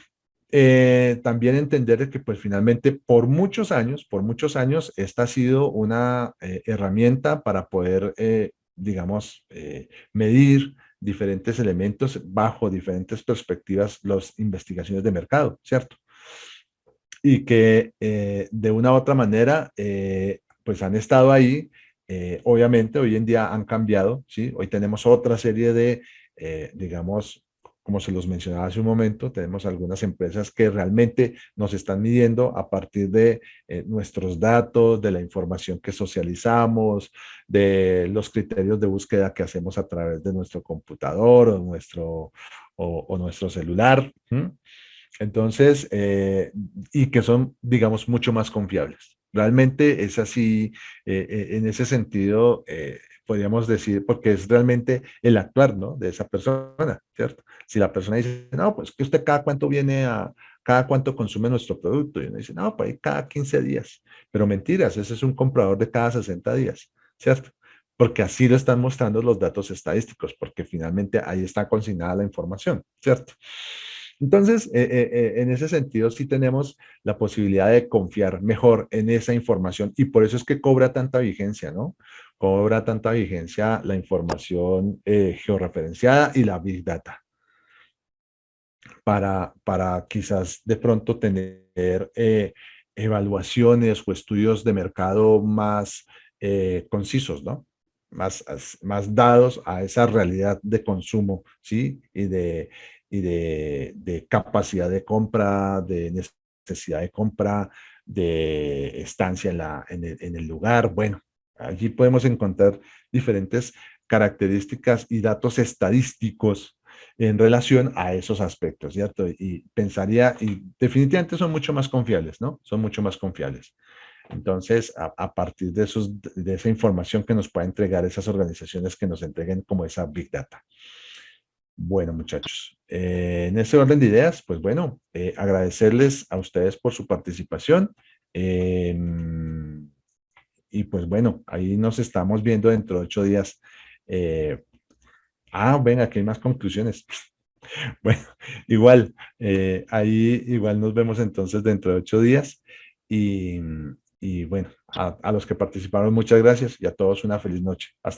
también entender que pues finalmente por muchos años, esta ha sido una herramienta para poder, digamos, medir diferentes elementos bajo diferentes perspectivas, las investigaciones de mercado, ¿cierto? Y que de una u otra manera, pues han estado ahí. Obviamente, hoy en día han cambiado, ¿sí? Hoy tenemos otra serie de, digamos, como se los mencionaba hace un momento, tenemos algunas empresas que realmente nos están midiendo a partir de nuestros datos, de la información que socializamos, de los criterios de búsqueda que hacemos a través de nuestro computador o nuestro celular. ¿Mm? Entonces, y que son, digamos, mucho más confiables. Realmente es así, en ese sentido, podríamos decir, porque es realmente el actuar, ¿no? De esa persona, ¿cierto? Si la persona dice, no, pues que usted cada cuánto cada cuánto consume nuestro producto, y uno dice, no, pues cada 15 días. Pero mentiras, ese es un comprador de cada 60 días, ¿cierto? Porque así lo están mostrando los datos estadísticos, porque finalmente ahí está consignada la información, ¿cierto? Entonces, en ese sentido, sí tenemos la posibilidad de confiar mejor en esa información y por eso es que cobra tanta vigencia, ¿no? Cobra tanta vigencia la información georreferenciada y la Big Data para quizás de pronto tener evaluaciones o estudios de mercado más concisos, ¿no? Más dados a esa realidad de consumo, ¿sí? Y de capacidad de compra, de necesidad de compra, de estancia en el lugar. Bueno, allí podemos encontrar diferentes características y datos estadísticos en relación a esos aspectos, ¿cierto? Y pensaría, y definitivamente son mucho más confiables, ¿no? Son mucho más confiables. Entonces, a partir de esa información que nos pueda entregar esas organizaciones que nos entreguen como esa Big Data. Bueno, muchachos, en ese orden de ideas, pues bueno, agradecerles a ustedes por su participación. eh, y pues bueno, ahí nos estamos viendo dentro de 8 días. Eh, Ven, aquí hay más conclusiones. Bueno, igual, ahí igual nos vemos entonces dentro de 8 días. Y, y bueno, a los que participaron, muchas gracias y a todos una feliz noche. Hasta